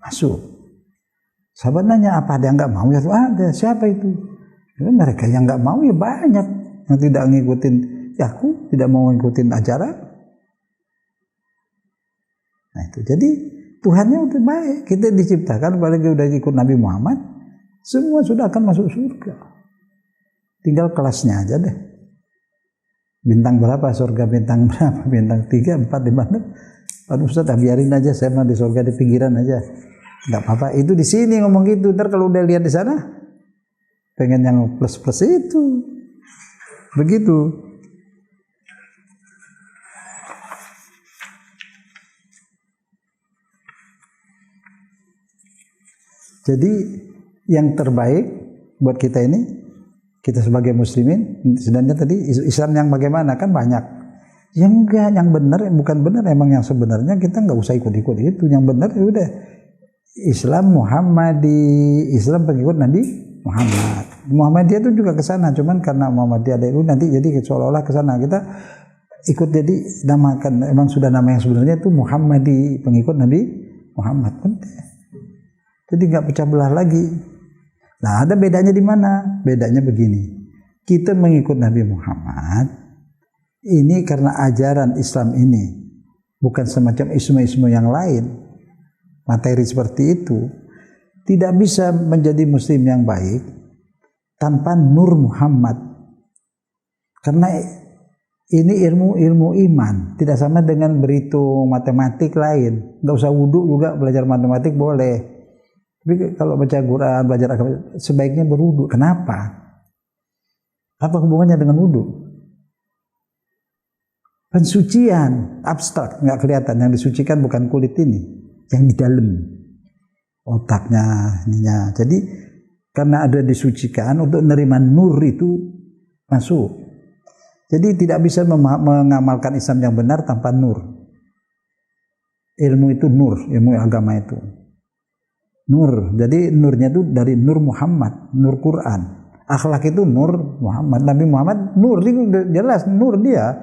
masuk. Sahabat nanya, apa ada yang nggak mau? Ya ada. Siapa itu? Ya, mereka yang nggak mau ya banyak. Yang tidak ngikutin, ya aku tidak mau ngikutin ajaran. Nah itu. Jadi Tuhannya udah baik. Kita diciptakan, apalagi udah ikut Nabi Muhammad, semua sudah akan masuk surga. Tinggal kelasnya aja deh. Bintang berapa surga, bintang berapa, bintang 3, 4 di mana? Pak Ustaz, biarin aja, saya mau di surga di pinggiran aja. Nggak apa-apa, itu di sini ngomong gitu. Ntar kalau udah lihat di sana, pengen yang plus-plus itu. Begitu. Jadi yang terbaik buat kita ini, kita sebagai muslimin, sebenarnya tadi Islam yang bagaimana kan banyak. Yang enggak, yang benar, bukan benar, emang yang sebenarnya kita nggak usah ikut-ikut itu. Yang benar ya udah Islam Muhammadi, Islam pengikut Nabi Muhammad. Muhammadiyah itu juga ke sana, cuman karena Muhammadiyah ada itu nanti jadi seolah-olah ke sana kita ikut, jadi namakan, emang sudah nama yang sebenarnya itu Muhammadi, pengikut Nabi Muhammad. Jadi nggak pecah belah lagi. Nah, ada bedanya di mana? Bedanya begini. Kita mengikut Nabi Muhammad ini karena ajaran Islam ini, bukan semacam isme-isme yang lain. Materi seperti itu tidak bisa menjadi muslim yang baik tanpa nur Muhammad. Karena ini ilmu iman, tidak sama dengan berhitung matematik lain. Nggak usah wudhu juga belajar matematik boleh. Tapi kalau baca Quran, belajar agama, sebaiknya berwudhu. Kenapa? Apa hubungannya dengan wudhu? Pensucian abstrak, nggak kelihatan. Yang disucikan bukan kulit ini, yang di dalam otaknya, ininya. Jadi karena ada disucikan untuk menerima nur itu masuk. Jadi tidak bisa mengamalkan Islam yang benar tanpa nur. Ilmu itu nur, ilmu agama itu nur. Jadi nurnya itu dari nur Muhammad, nur Quran. Akhlak itu nur Muhammad, Nabi Muhammad nur, jelas nur dia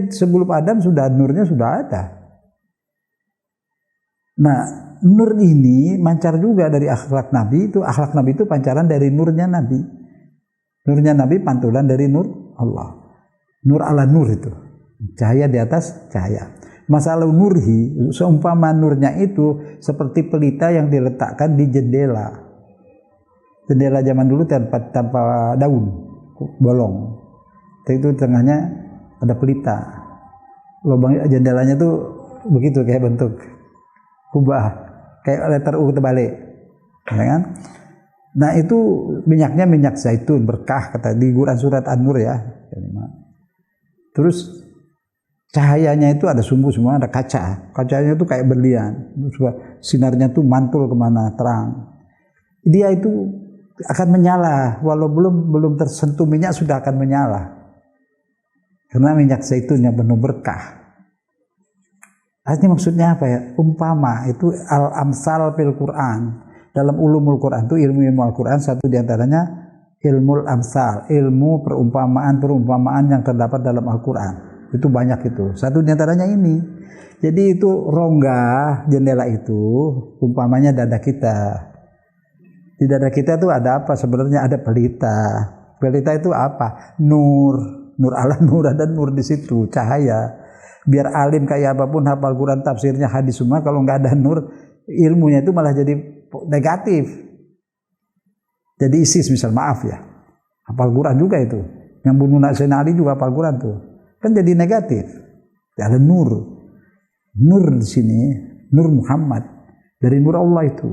sebelum Adam sudah nurnya sudah ada. Nah, nur ini mancar juga dari akhlak Nabi itu. Akhlak Nabi itu pancaran dari nurnya Nabi. Nurnya Nabi pantulan dari nur Allah. Nur ala nur itu. Cahaya di atas cahaya. Masalah nurhi, seumpama nurnya itu seperti pelita yang diletakkan di jendela. Jendela zaman dulu tanpa daun, bolong. Itu tengahnya ada pelita. Lubang jendelanya tuh begitu kayak bentuk kubah, kayak letter U terbalik, ya kan? Nah itu minyaknya minyak zaitun berkah kata di Quran surat An-Nur ya. Terus cahayanya itu ada sumbu semua, ada kaca. Kacanya itu kayak berlian. Sinarnya tuh mantul kemana terang. Dia itu akan menyala, walau belum tersentuh minyak sudah akan menyala. Karena minyak zaitun yang penuh berkah. Artinya maksudnya apa ya? Umpama itu al-amsal fil Quran. Dalam ulumul Quran itu ilmu Al-Quran satu diantaranya ilmu amsal, ilmu perumpamaan yang terdapat dalam Al-Quran. Itu banyak itu. Satu diantaranya ini. Jadi itu rongga jendela itu umpamanya dada kita. Di dada kita itu ada apa? Sebenarnya ada pelita. Pelita itu apa? Nur. Nur ala nur, ada nur di situ, cahaya. Biar alim kayak apapun hafal Quran, tafsirnya, hadis semua, kalau nggak ada nur, ilmunya itu malah jadi negatif. Jadi ISIS misal, maaf ya, hafal Quran juga itu. Yang bunuh Sayyidina Ali juga hafal Quran tuh. Kan jadi negatif. Ada nur. Nur di sini, nur Muhammad. Dari nur Allah itu.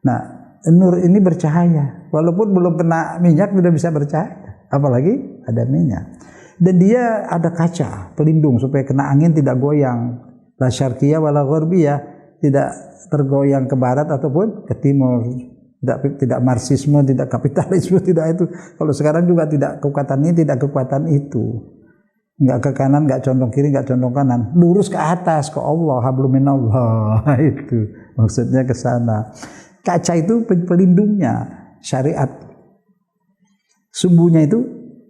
Nah, nur ini bercahaya. Walaupun belum kena minyak, sudah bisa bercahaya. Apalagi ada minyak. Dan dia ada kaca pelindung supaya kena angin tidak goyang. La syarqiyah wala gharbiyah, tidak tergoyang ke barat ataupun ke timur. Tidak marxisme, tidak kapitalisme, tidak itu. Kalau sekarang juga tidak kekuatan ini, tidak kekuatan itu. Enggak ke kanan, enggak condong kiri, enggak condong kanan. Lurus ke atas ke Allah, hablum minallah. Itu maksudnya ke sana. Kaca itu pelindungnya syariat. Sumbunya itu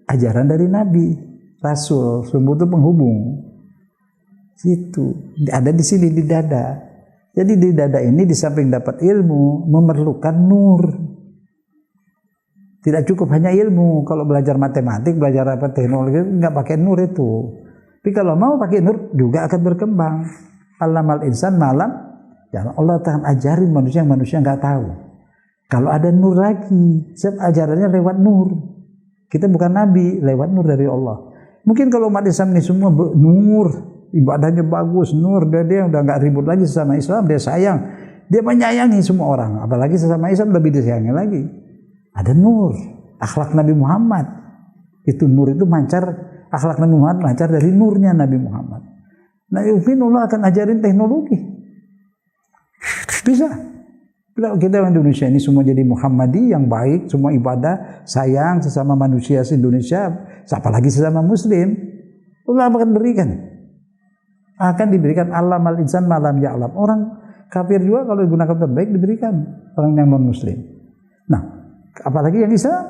ajaran dari Nabi. Rasul, sumbu itu penghubung. Situ ada di sini di dada. Jadi di dada ini di samping dapat ilmu memerlukan nur. Tidak cukup hanya ilmu. Kalau belajar matematik, belajar apa teknologi nggak pakai nur itu. Tapi kalau mau pakai nur juga akan berkembang. Allamal insan malam. Ya Allah akan ajarin manusia yang manusia nggak tahu. Kalau ada nur lagi, siap ajarannya lewat nur. Kita bukan nabi, lewat nur dari Allah. Mungkin kalau umat Islam ini semua nur, ibadahnya bagus, nur, dia udah nggak ribut lagi sesama Islam, dia sayang, dia menyayangi semua orang, apalagi sesama Islam lebih disayangi lagi. Ada nur, akhlak Nabi Muhammad, itu nur itu mancar, akhlak Nabi Muhammad mancar dari nurnya Nabi Muhammad. Nah, mungkin Allah akan ajarin teknologi, bisa. Kita orang Indonesia ini semua jadi Muhammadi yang baik, semua ibadah, sayang sesama manusia se-Indonesia, apalagi sesama Muslim, Allah akan berikan. Akan diberikan allamal insan malam ya'lam. Orang kafir juga kalau digunakan terbaik diberikan orang yang non-Muslim. Nah, apalagi yang Islam,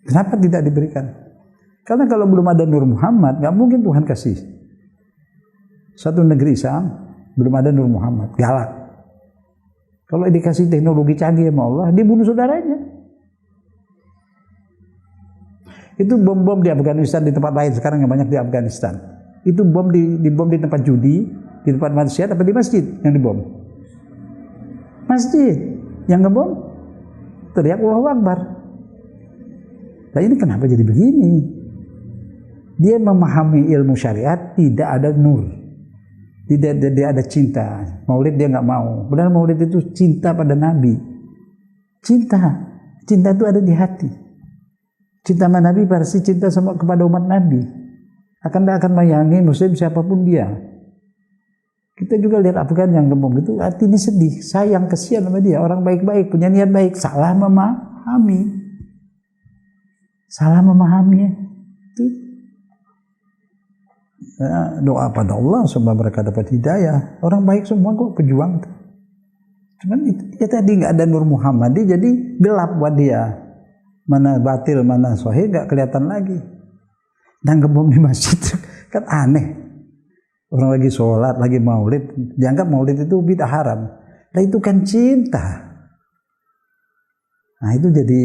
kenapa tidak diberikan? Karena kalau belum ada Nur Muhammad, nggak mungkin Tuhan kasih. Satu negeri Islam belum ada Nur Muhammad, galak. Kalau dikasih teknologi canggih sama Allah, dia bunuh saudaranya. Itu bom-bom di Afghanistan, di tempat lain sekarang yang banyak di Afghanistan. Itu bom di tempat judi, di tempat maksiat, apa di masjid yang dibom? Masjid yang ngebom, teriak Allahu Akbar. Nah ini kenapa jadi begini? Dia memahami ilmu syariat, tidak ada nur. Tidak ada cinta. Maulid dia nggak mau. Padahal maulid itu cinta pada Nabi. Cinta itu ada di hati. Cinta sama Nabi pasti cinta kepada umat Nabi. Akan menyayangi Muslim siapapun dia. Kita juga lihat Afgan yang gemuk itu, hatinya sedih, sayang, kesian sama dia. Orang baik-baik, punya niat baik, salah memahami. Itu Ya, doa pada Allah supaya mereka dapat hidayah. Orang baik semua kok pejuang tuh. Cuman itu dia tadi nggak ada Nur Muhammadi, jadi gelap buat dia. Mana batil, mana sahih nggak kelihatan lagi. Dan ngebom di masjid kan aneh. Orang lagi sholat, lagi maulid, dianggap maulid itu bid'ah haram. Nah itu kan cinta. Nah itu jadi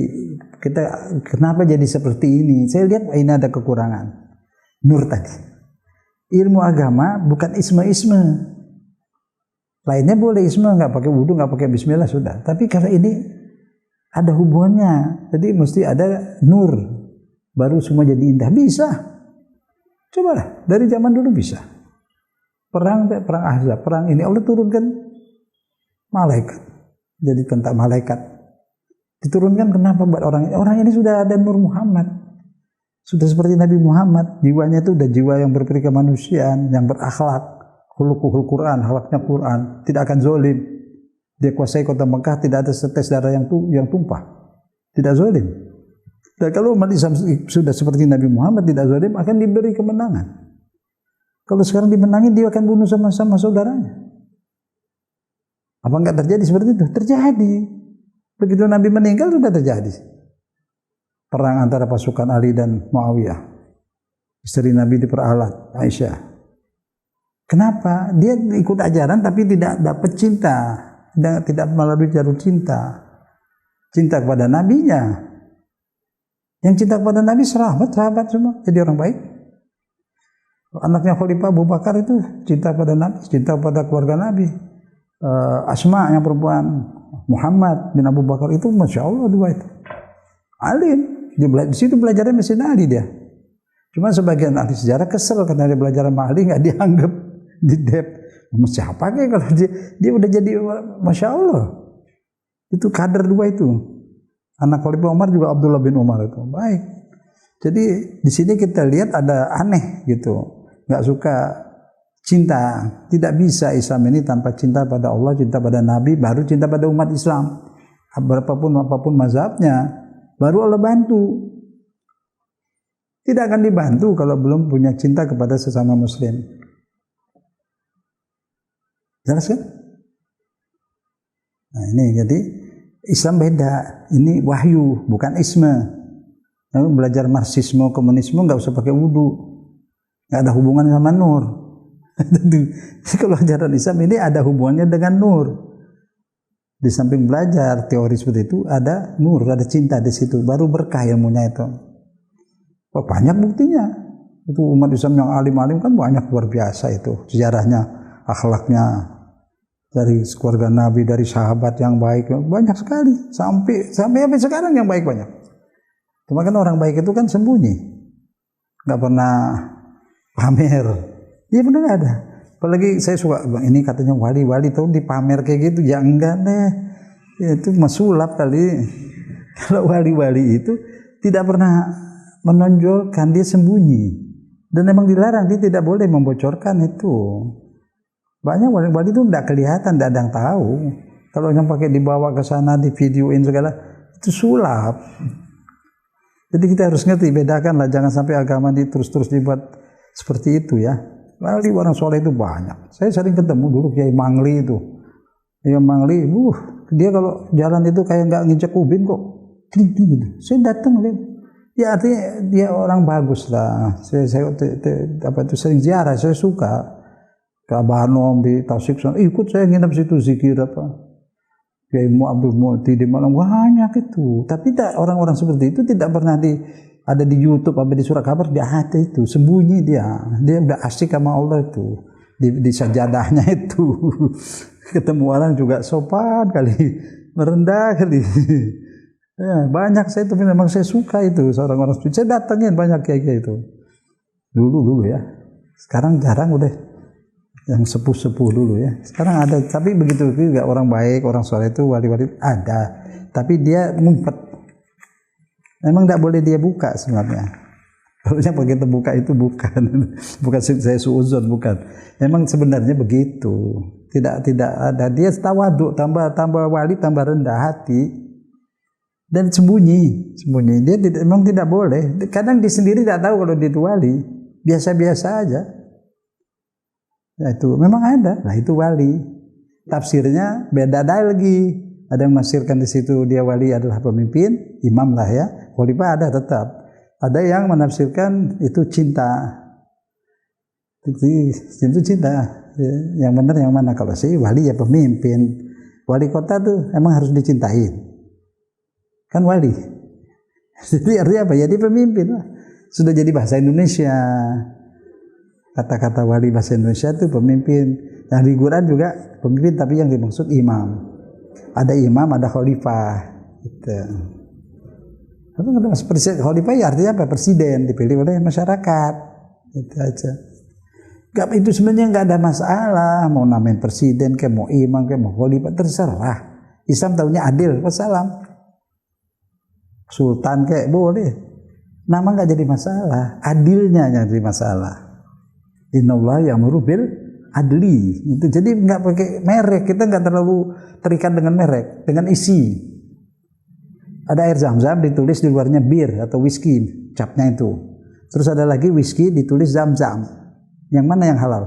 kita kenapa jadi seperti ini? Saya lihat ini ada kekurangan. Nur tadi. Ilmu agama bukan isme-isme. Lainnya boleh isme, nggak pakai wudhu, nggak pakai bismillah sudah. Tapi kalau ini ada hubungannya, jadi mesti ada nur, baru semua jadi indah. Bisa, cobalah dari zaman dulu bisa. Perang Ahzab, perang ini Allah turunkan malaikat, jadi tentang malaikat. Diturunkan kenapa buat orang ini sudah ada Nur Muhammad. Sudah seperti Nabi Muhammad, jiwanya itu udah jiwa yang berperi kemanusiaan, yang berakhlak, khuluquhul Quran, akhlaknya Quran, tidak akan zolim. Dia kuasai kota Mekah, tidak ada setes darah yang tumpah, tidak zolim. Dan kalau umat Islam sudah seperti Nabi Muhammad tidak zolim, akan diberi kemenangan. Kalau sekarang dimenangin, dia akan bunuh sama-sama saudaranya. Apa enggak terjadi seperti itu? Terjadi. Begitu Nabi meninggal sudah terjadi. Perang antara pasukan Ali dan Muawiyah. Istri Nabi diperalat, Aisyah. Kenapa? Dia ikut ajaran tapi tidak dapat cinta. Tidak melalui jalur cinta. Cinta kepada nabinya. Yang cinta kepada Nabi sahabat semua. Jadi orang baik. Anaknya Khalifah Abu Bakar itu cinta pada Nabi. Cinta pada keluarga Nabi. Asma yang perempuan. Muhammad bin Abu Bakar itu Masya Allah dua itu. Alim. Di situ belajarnya mesin Ali dia. Cuma sebagian ahli sejarah kesel karena dia belajar sama Ali nggak dianggap di dep. Siapa kayak kalau dia udah jadi Masya Allah. Itu kader dua itu. Anak Khalifah Umar juga Abdullah bin Umar itu. Baik. Jadi di sini kita lihat ada aneh gitu. Nggak suka cinta. Tidak bisa Islam ini tanpa cinta pada Allah, cinta pada Nabi, baru cinta pada umat Islam. Apapun mazhabnya. Baru Allah bantu. Tidak akan dibantu kalau belum punya cinta kepada sesama muslim. Jelas kan? Nah ini jadi Islam beda. Ini wahyu, bukan isme. Lalu belajar marxisme, komunisme nggak usah pakai wudhu. Nggak ada hubungan sama nur. Kalau ajaran Islam ini ada hubungannya dengan nur. Di samping belajar teori seperti itu ada nur, ada cinta di situ, baru berkah ilmunya itu. Oh, banyak buktinya. Itu umat Islam yang alim-alim kan banyak luar biasa itu sejarahnya, akhlaknya dari keluarga Nabi, dari sahabat yang baik banyak sekali sampai sekarang yang baik banyak. Cuma kan orang baik itu kan sembunyi, nggak pernah pamer. Iya benar ada. Apalagi saya suka ini katanya wali-wali tahu dipamer kayak gitu, ya enggak deh. Ya, itu mesulap kali. Kalau wali-wali itu tidak pernah menonjolkan, dia sembunyi. Dan memang dilarang, dia tidak boleh membocorkan itu. Banyak wali-wali itu tidak kelihatan, tidak ada yang tahu. Kalau yang pakai dibawa ke sana, di videoin segala, itu sulap. Jadi kita harus ngerti, bedakan lah, jangan sampai agama terus-terus dibuat seperti itu ya. Wali orang soleh itu banyak. Saya sering ketemu dulu Kiai Mangli itu. Kiai Mangli, dia kalau jalan itu kayak nggak nginjek ubin kok. Gitu. Saya datang lihat. Ya artinya dia orang bagus lah. Saya sering ziarah, saya suka. Ke Abah Anom di Tasik sana, ikut saya nginep situ zikir apa. Kiai Abdul Mu'ti di Malang banyak itu. Tapi orang-orang seperti itu tidak pernah ada di YouTube, apa di surat kabar, dia ada itu, sembunyi dia udah asik sama Allah itu, di sajadahnya itu, ketemu orang juga sopan kali, merendah kali, ya, banyak saya itu memang saya suka itu, seorang orang saya datangin banyak kayak itu, dulu ya, sekarang jarang udah, yang sepuh dulu ya, sekarang ada, tapi begitu juga orang baik, orang soleh itu wali-wali ada, tapi dia ngumpet. Memang tidak boleh dia buka sebenarnya. Kalau yang begitu buka itu bukan saya suuzon, bukan. Memang sebenarnya begitu. Tidak ada, dia tawadhu, tambah wali, tambah rendah hati dan sembunyi. Dia memang tidak boleh. Kadang dia sendiri tidak tahu kalau dia itu wali. Biasa-biasa aja. Ya, itu memang ada. Nah itu wali. Tafsirnya beda lagi. Ada yang menafsirkan di situ dia wali adalah pemimpin, imam lah ya. Khalifah ada tetap. Ada yang menafsirkan itu cinta. Itu cinta. Yang benar yang mana? Kalau sih wali ya pemimpin. Wali kota tuh emang harus dicintai. Kan wali. Jadi artinya apa? Jadi pemimpin lah. Sudah jadi bahasa Indonesia. Kata-kata wali bahasa Indonesia itu pemimpin. Yang di Quran juga pemimpin, tapi yang dimaksud imam. Ada imam, ada khalifah. Gitu. Khalifah ya artinya apa? Presiden dipilih oleh masyarakat. Itu aja. Gak, itu sebenarnya nggak ada masalah. Mau namain presiden, kayak mau imam, kayak mau khalifah, terserah. Islam tahunya adil, wassalam. Sultan kayak boleh. Nama nggak jadi masalah. Adilnya yang jadi masalah. Innallaha ya'muru bil adli. Itu jadi nggak pakai merek, kita nggak terlalu terikat dengan merek, dengan isi. Ada air zam-zam ditulis di luarnya bir atau whisky, capnya itu. Terus ada lagi whisky ditulis zam-zam. Yang mana yang halal?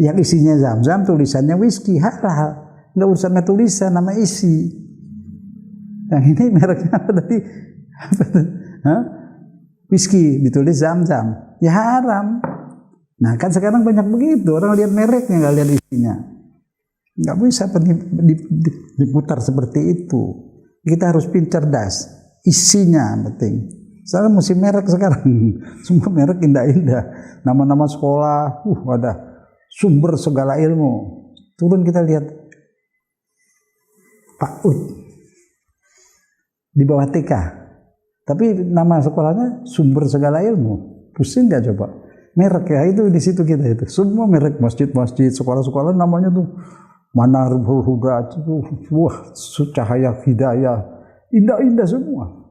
Yang isinya zam-zam, tulisannya whisky, halal. Nggak usah tulisan, nama isi. Yang ini mereknya apa tadi? Whisky ditulis zam-zam, ya haram. Nah kan sekarang banyak begitu, orang lihat mereknya nggak lihat isinya. Nggak bisa diputar seperti itu. Kita harus cerdas, isinya penting. Soalnya musim merek sekarang, semua merek indah-indah. Nama-nama sekolah, ada sumber segala ilmu. Turun kita lihat PAUD di bawah TK. Tapi nama sekolahnya sumber segala ilmu. Pusing nggak coba? Merek ya itu di situ kita itu. Semua merek masjid-masjid, sekolah-sekolah namanya tuh Manarul Huda, wah cahaya hidayah, indah-indah semua.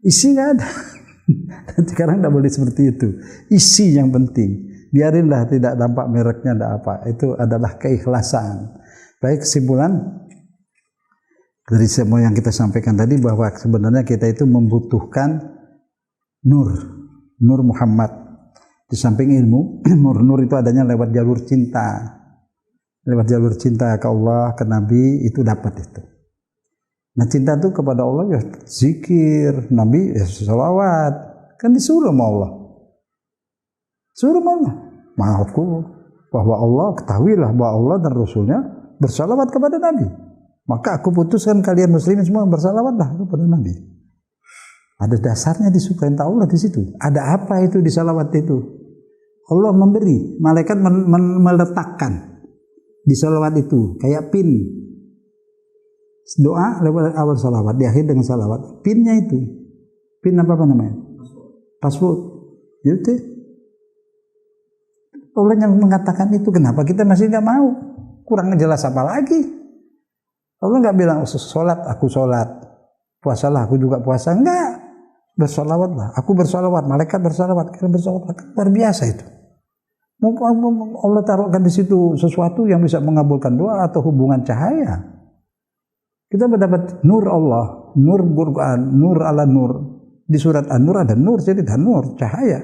Isi nggak ada. Sekarang nggak boleh seperti itu. Isi yang penting. Biarinlah tidak tampak mereknya, tidak apa. Itu adalah keikhlasan. Baik, kesimpulan dari semua yang kita sampaikan tadi bahwa sebenarnya kita itu membutuhkan nur Muhammad. Di samping ilmu, nur itu adanya lewat jalur cinta. Lewat jalur cinta ke Allah, ke Nabi, itu dapat itu. Nah cinta itu kepada Allah ya zikir, Nabi ya sholawat. Kan disuruh sama Allah. Suruh mana? Maafku bahwa Allah, ketahuilah bahwa Allah dan Rasulnya bersalawat kepada Nabi. Maka aku putuskan kalian muslimin semua bersalawatlah kepada Nabi. Ada dasarnya disukai Allah di situ. Ada apa itu di salawat itu? Allah memberi, malaikat meletakkan di salawat itu kayak pin. Doa lewat awal salawat, di akhir dengan salawat. Pinnya itu, pin apa namanya? Password. Gitu. Allah yang mengatakan itu, kenapa kita masih nggak mau? Kurang jelas apa lagi? Allah nggak bilang sholat, aku sholat, puasalah, aku juga puasa. Enggak, bersolawatlah, aku bersolawat, malaikat bersolawat, kalian bersolawat. Luar biasa itu. Allah taruhkan di situ sesuatu yang bisa mengabulkan doa atau hubungan cahaya. Kita mendapat nur Allah, nur Quran, nur ala nur. Di surat An-Nur ada nur, jadi ada nur, cahaya.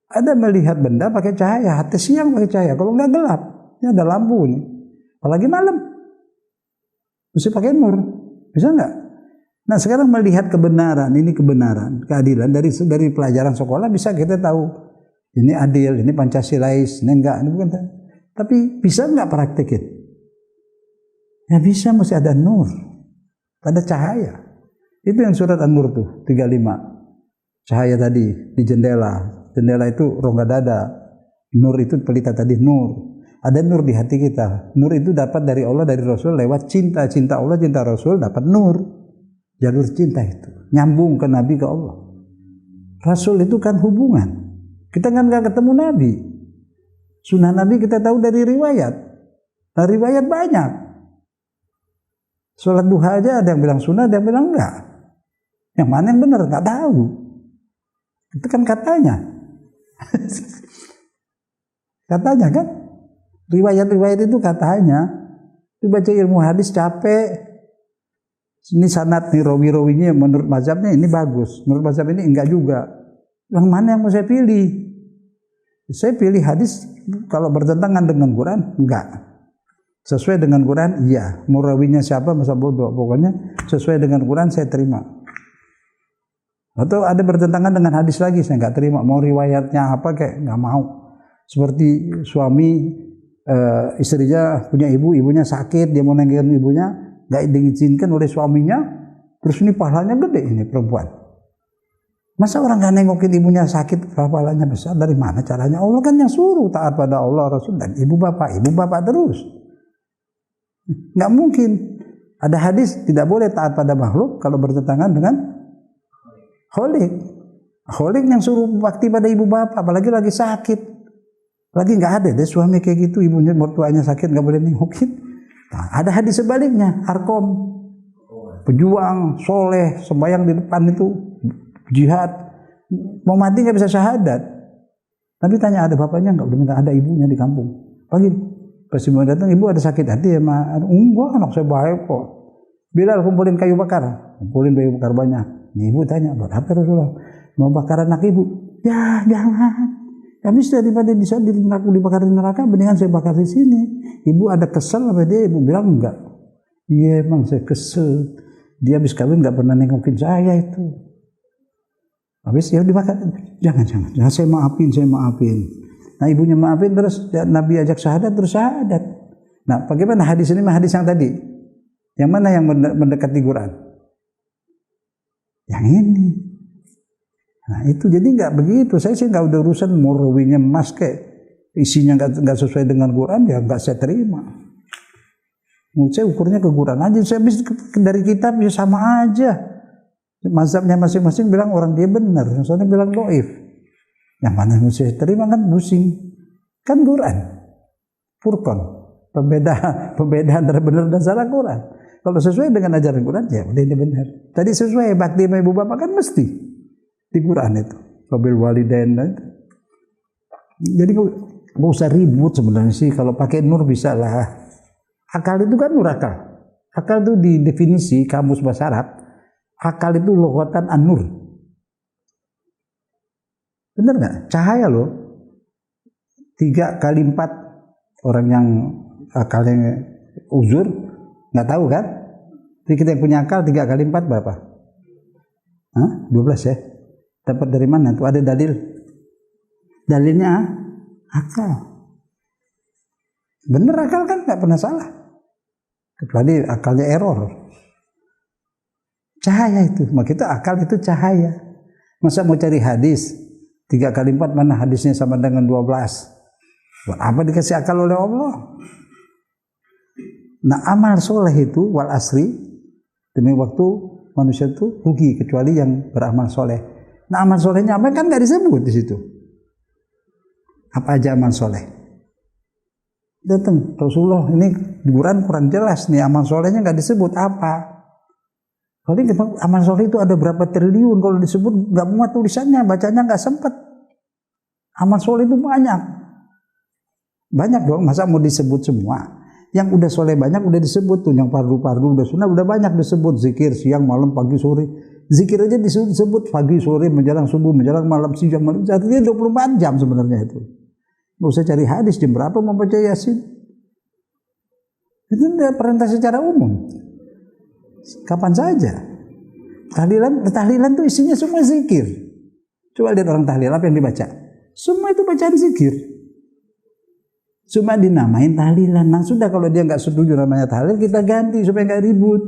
Ada melihat benda pakai cahaya, hati siang pakai cahaya. Kalau nggak gelap, ini ada lampu ini. Apalagi malam, mesti pakai nur, bisa nggak? Nah sekarang melihat kebenaran, ini kebenaran, keadilan dari pelajaran sekolah bisa kita tahu. Ini adil, ini Pancasilais, ini enggak, ini bukan. Tapi bisa nggak praktekin? Ya bisa, mesti ada nur, ada cahaya. Itu yang surat An-Nur tuh 35. Cahaya tadi di jendela. Jendela itu rongga dada. Nur itu pelita tadi nur. Ada nur di hati kita. Nur itu dapat dari Allah, dari Rasul lewat cinta. Cinta Allah, cinta Rasul dapat nur. Jalur cinta itu nyambung ke Nabi, ke Allah. Rasul itu kan hubungan. Kita kan nggak ketemu Nabi. Sunnah Nabi kita tahu dari riwayat. Nah, riwayat banyak. Sholat duha aja ada yang bilang sunnah, ada yang bilang enggak. Yang mana yang benar nggak tahu. Itu kan katanya. Katanya kan. Riwayat-riwayat itu katanya. Itu baca ilmu hadis capek. Ini sanad nih, rawi-rawinya menurut mazhabnya ini bagus. Menurut mazhab ini enggak juga. Yang mana yang mau saya pilih? Saya pilih hadis kalau bertentangan dengan Quran, enggak. Sesuai dengan Quran, iya. Mau rawinya siapa, masa bodoh. Pokoknya sesuai dengan Quran saya terima. Atau ada bertentangan dengan hadis lagi, saya enggak terima. Mau riwayatnya apa kayak enggak mau. Seperti suami istrinya punya ibu, ibunya sakit, dia mau nengokin ibunya, enggak diizinkan oleh suaminya. Terus ini pahalanya gede ini perempuan. Masa orang gak nengokin ibunya sakit, pahalanya besar, dari mana caranya? Allah kan yang suruh taat pada Allah, Rasul, dan ibu bapak terus. Nggak mungkin. Ada hadis tidak boleh taat pada makhluk kalau bertentangan dengan Khalik. Khalik yang suruh bakti pada ibu bapak, apalagi lagi sakit. Lagi nggak ada deh suami kayak gitu, ibunya mertuanya sakit nggak boleh nengokin. Nah, ada hadis sebaliknya, Arkom, pejuang, soleh, sembahyang di depan itu, jihad, mau mati nggak bisa syahadat. Tapi tanya ada bapaknya nggak? Udah minta ada ibunya di kampung. Pagi pas mau datang, ibu ada sakit hati ya ma? Enggak, anak saya baik kok. Bilal kumpulin kayu bakar, kumpulin kayu bakar banyak. Nih, ibu tanya, buat apa Rasulullah? Mau bakar anak ibu? Ya jangan. Habis daripada bisa dibakar di neraka, mendingan saya bakar di sini. Ibu ada kesel apa dia? Ibu bilang enggak. Iya emang saya kesel. Dia habis kawin nggak pernah nengokin saya itu. Habis ya dibakar, jangan, saya maafin. Nah ibunya maafin terus, ya, Nabi ajak syahadat terus syahadat. Nah bagaimana hadis ini hadis yang tadi? Yang mana yang mendekati Quran? Yang ini. Nah itu jadi nggak begitu. Saya sih nggak ada urusan mau rawinya emas kayak isinya nggak sesuai dengan Quran, ya nggak saya terima. Menurut saya ukurnya ke Quran aja. Saya habis dari kitab ya sama aja. Mazhabnya masing-masing bilang orang dia benar, yang sana bilang doif. Yang mana yang saya terima kan pusing. Kan Quran, Furqan, pembeda antara benar dan salah Quran. Kalau sesuai dengan ajaran Quran ya udah ini benar. Tadi sesuai bakti sama ibu bapak kan mesti di Quran itu. Wabil walidain. Jadi nggak usah ribut sebenarnya sih. Kalau pakai nur bisa lah. Akal itu kan nur akal. Akal itu di definisi kamus bahasa Arab. Akal itu loghatan an-nur. Bener nggak? Cahaya loh. 3 kali 4 orang yang akalnya uzur nggak tahu kan? Jadi kita yang punya akal 3 kali 4 berapa? 12 ya. Dapat dari mana? Tuh ada dalil. Dalilnya akal. Bener akal kan nggak pernah salah. Kecuali akalnya error. Cahaya itu, maka itu akal itu cahaya. Masa mau cari hadis 3 kali 4 mana hadisnya sama dengan 12? Buat apa dikasih akal oleh Allah? Nah amal soleh itu wal asri, demi waktu manusia itu rugi kecuali yang beramal soleh. Nah amal solehnya apa kan nggak disebut di situ. Apa aja amal soleh? Datang Rasulullah ini di Quran kurang jelas nih amal solehnya nggak disebut apa. Kalau amal soleh itu ada berapa triliun, kalau disebut nggak muat tulisannya, bacanya nggak sempat. Amal soleh itu banyak dong, masa mau disebut semua? Yang udah soleh banyak udah disebut tuh, yang fardu udah sunnah udah banyak disebut, zikir siang malam pagi sore, zikir aja disebut pagi sore menjelang subuh menjelang malam siang malam, artinya 24 jam sebenarnya itu. Nggak usah cari hadis jam berapa mau baca Yasin, itu udah perintah secara umum. Kapan saja. Tahlilan tuh isinya semua zikir. Coba lihat orang tahlil apa yang dibaca. Semua itu bacaan zikir. Cuma dinamain tahlilan. Nah sudah kalau dia nggak setuju namanya tahlil, kita ganti supaya nggak ribut.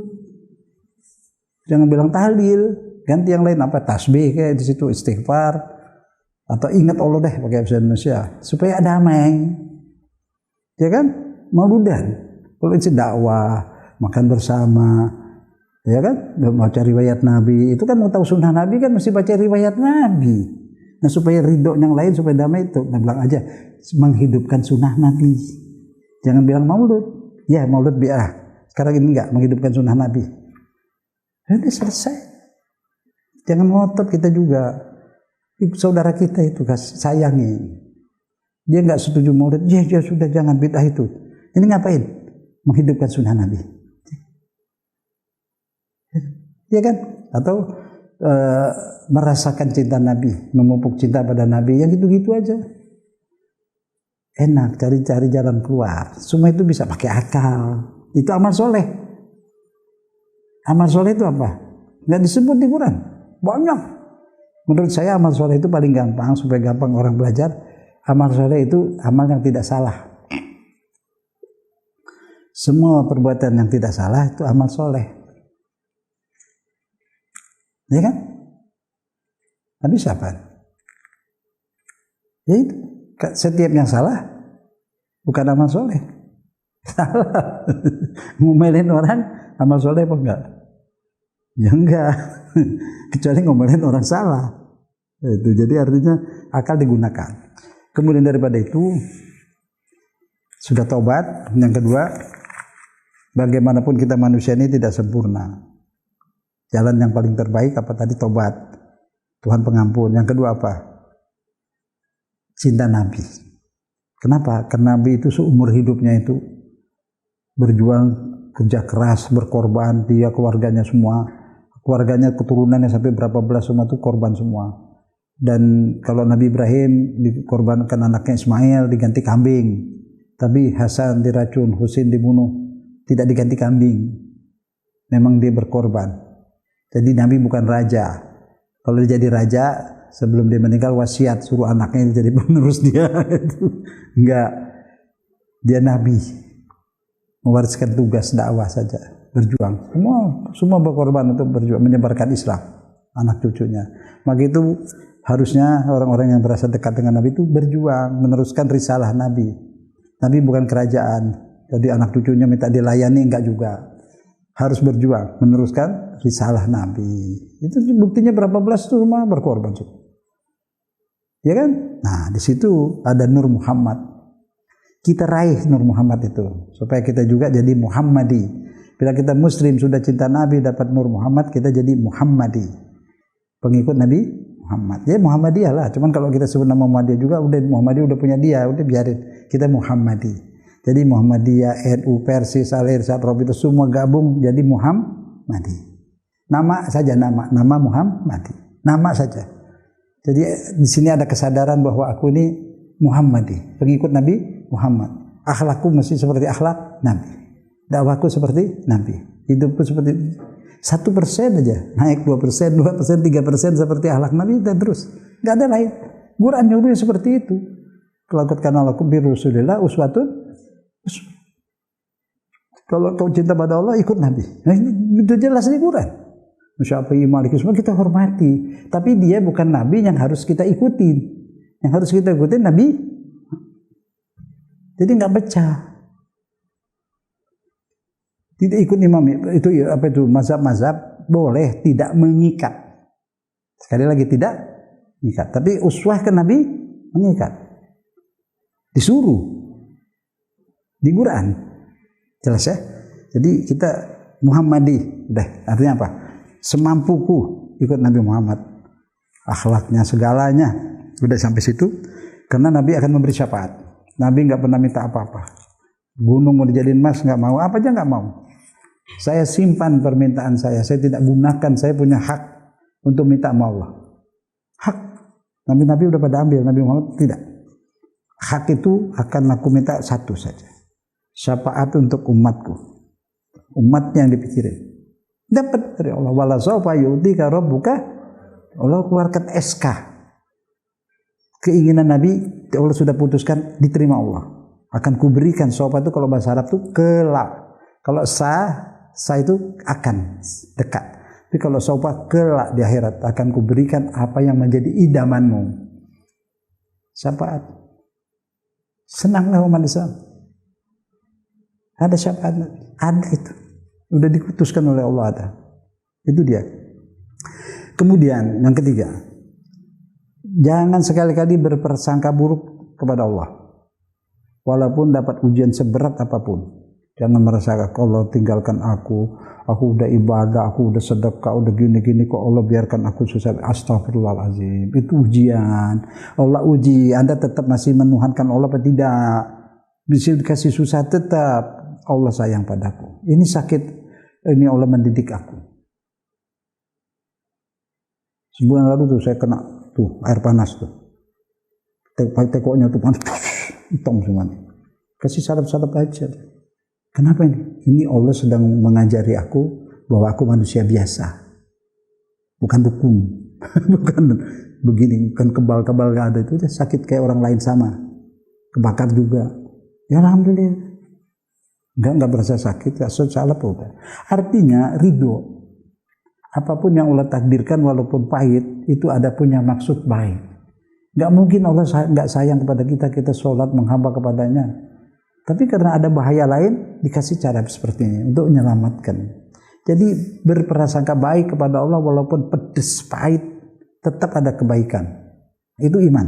Jangan bilang tahlil, ganti yang lain apa tasbih kayak di situ istighfar atau ingat Allah deh pakai bahasa Indonesia supaya damai. Ya kan? Maulidan. Kalau itu dakwah, makan bersama. Ya kan, mau cari riwayat Nabi, itu kan mau tahu sunnah Nabi kan mesti baca riwayat Nabi. Nah supaya ridho yang lain, supaya damai itu, nah bilang aja menghidupkan sunnah Nabi. Jangan bilang maulud, ya maulud bi'ah. Sekarang ini enggak, menghidupkan sunnah Nabi. Jadi selesai. Jangan ngotot kita juga. Saudara kita itu sayangi. Dia enggak setuju maulud, ya sudah jangan bid'ah itu. Ini ngapain? Menghidupkan sunnah Nabi. Ya kan? Atau merasakan cinta Nabi, memupuk cinta pada Nabi, yang gitu-gitu aja. enak, cari-cari jalan keluar. Semua itu bisa pakai akal. Itu amal soleh. Amal soleh itu apa? Nggak disebut di Quran. Banyak. Menurut saya amal soleh itu paling gampang, supaya gampang orang belajar. Amal soleh itu amal yang tidak salah. Semua perbuatan yang tidak salah itu amal soleh. Ya kan? Habis apa? Ya itu. Setiap yang salah bukan amal soleh. Salah. Ngomelin orang amal soleh apa enggak? Ya enggak. Kecuali ngomelin orang salah. Itu jadi artinya akal digunakan. Kemudian daripada itu sudah tobat. Yang kedua, bagaimanapun kita manusia ini tidak sempurna. Jalan yang paling terbaik apa tadi? Tobat. Tuhan pengampun. Yang kedua apa? Cinta Nabi. Kenapa? Karena Nabi itu seumur hidupnya itu berjuang, kerja keras, berkorban, dia keluarganya semua, keluarganya keturunannya sampai berapa belas semua itu korban semua. Dan kalau Nabi Ibrahim dikorbankan anaknya Ismail diganti kambing, tapi Hasan diracun, Husain dibunuh, tidak diganti kambing. Memang dia berkorban. Jadi Nabi bukan raja. Kalau dia jadi raja, sebelum dia meninggal wasiat suruh anaknya jadi penerus dia. Enggak. Dia Nabi. Mewariskan tugas dakwah saja, berjuang. Semua berkorban untuk berjuang menyebarkan Islam, anak cucunya. Maka itu harusnya orang-orang yang berasa dekat dengan Nabi itu berjuang meneruskan risalah Nabi. Nabi bukan kerajaan. Jadi anak cucunya minta dilayani, enggak juga. Harus berjuang meneruskan risalah Nabi. Itu buktinya berapa belas itu semua berkorban. Ya kan? Nah, di situ ada Nur Muhammad. Kita raih Nur Muhammad itu supaya kita juga jadi Muhammadi. Bila kita muslim sudah cinta Nabi, dapat Nur Muhammad, kita jadi Muhammadi. Pengikut Nabi Muhammad. Ya Muhammadiyah lah. Cuman kalau kita sebut nama Muhammadiyah juga, udah Muhammadiyah udah punya dia, udah biarin. Kita Muhammadi. Jadi Muhammadiyah, NU, Persis, Al-Irsyad, Robi itu semua gabung jadi Muhammadi. Nama saja nama Muhammadi. Nama saja. Jadi di sini ada kesadaran bahwa aku ini Muhammadi, pengikut Nabi Muhammad. Akhlakku mesti seperti akhlak Nabi. Dakwahku seperti Nabi. Hidupku seperti 1% aja, naik 2%, 2%, 3% seperti akhlak Nabi dan terus. Enggak ada lain. Quran nyuruh seperti itu. Lakukan lakum bi Rasulillah uswatun. Kalau kau cinta pada Allah, ikut Nabi. Nah, ini itu jelas di Quran. Syafi'i, Maliki semua kita hormati. Tapi dia bukan Nabi yang harus kita ikutin. Yang harus kita ikutin Nabi. Jadi nggak pecah. Tidak ikut imam itu apa itu mazhab-mazhab boleh, tidak mengikat. Sekali lagi tidak mengikat. Tapi uswah ke Nabi mengikat. Disuruh. Di Quran jelas ya. Jadi kita Muhammadi, udah artinya apa? Semampuku ikut Nabi Muhammad, akhlaknya segalanya udah sampai situ. Karena Nabi akan memberi syafaat. Nabi nggak pernah minta apa-apa. Gunung mau dijadiin emas nggak mau, apa aja nggak mau. Saya simpan permintaan saya tidak gunakan. Saya punya hak untuk minta sama Allah. Hak. Nabi-nabi udah pada ambil, Nabi Muhammad tidak. Hak itu akan aku minta satu saja. Syafaat untuk umatku. Umatnya yang dipikirin. Dapat dari Allah. Wala sawfa yu'tika rabbuka. Allah keluarkan SK. Keinginan Nabi Allah sudah putuskan diterima Allah. Akan kuberikan sawfa itu kalau bahasa Arab itu kelak. Kalau sa itu akan dekat. Tapi kalau sawfa kelak di akhirat akan kuberikan apa yang menjadi idamanmu. Syafaat. Senanglah umat Islam. Ada syafaat, ada itu. Udah diputuskan oleh Allah ada. Itu dia. Kemudian yang ketiga, jangan sekali-kali berprasangka buruk kepada Allah. Walaupun dapat ujian seberat apapun. Jangan merasa Allah tinggalkan aku udah ibadah, aku udah sedekah, udah gini-gini kok Allah biarkan aku susah. Astagfirullahaladzim. Itu ujian. Allah uji, Anda tetap masih menuhankan Allah atau tidak? Bisa dikasih susah tetap. Allah sayang padaku. Ini sakit, ini Allah mendidik aku. Sebulan lalu tuh saya kena tuh air panas tuh. Tekoknya tuh panas. Hitam semuanya. Kasih salep-salep aja. Kenapa ini? Ini Allah sedang mengajari aku bahwa aku manusia biasa. Bukan dukun. Bukan begini, bukan kebal-kebal gak ada. Itu sakit kayak orang lain sama. Kebakar juga. Ya alhamdulillah. Enggak berasa sakit, gak salep udah. Artinya ridho. Apapun yang Allah takdirkan walaupun pahit, itu ada punya maksud baik. Gak mungkin Allah gak sayang kepada kita, kita sholat menghamba kepadanya. Tapi karena ada bahaya lain, dikasih cara seperti ini untuk menyelamatkan. Jadi berprasangka baik kepada Allah walaupun pedes, pahit, tetap ada kebaikan. Itu iman.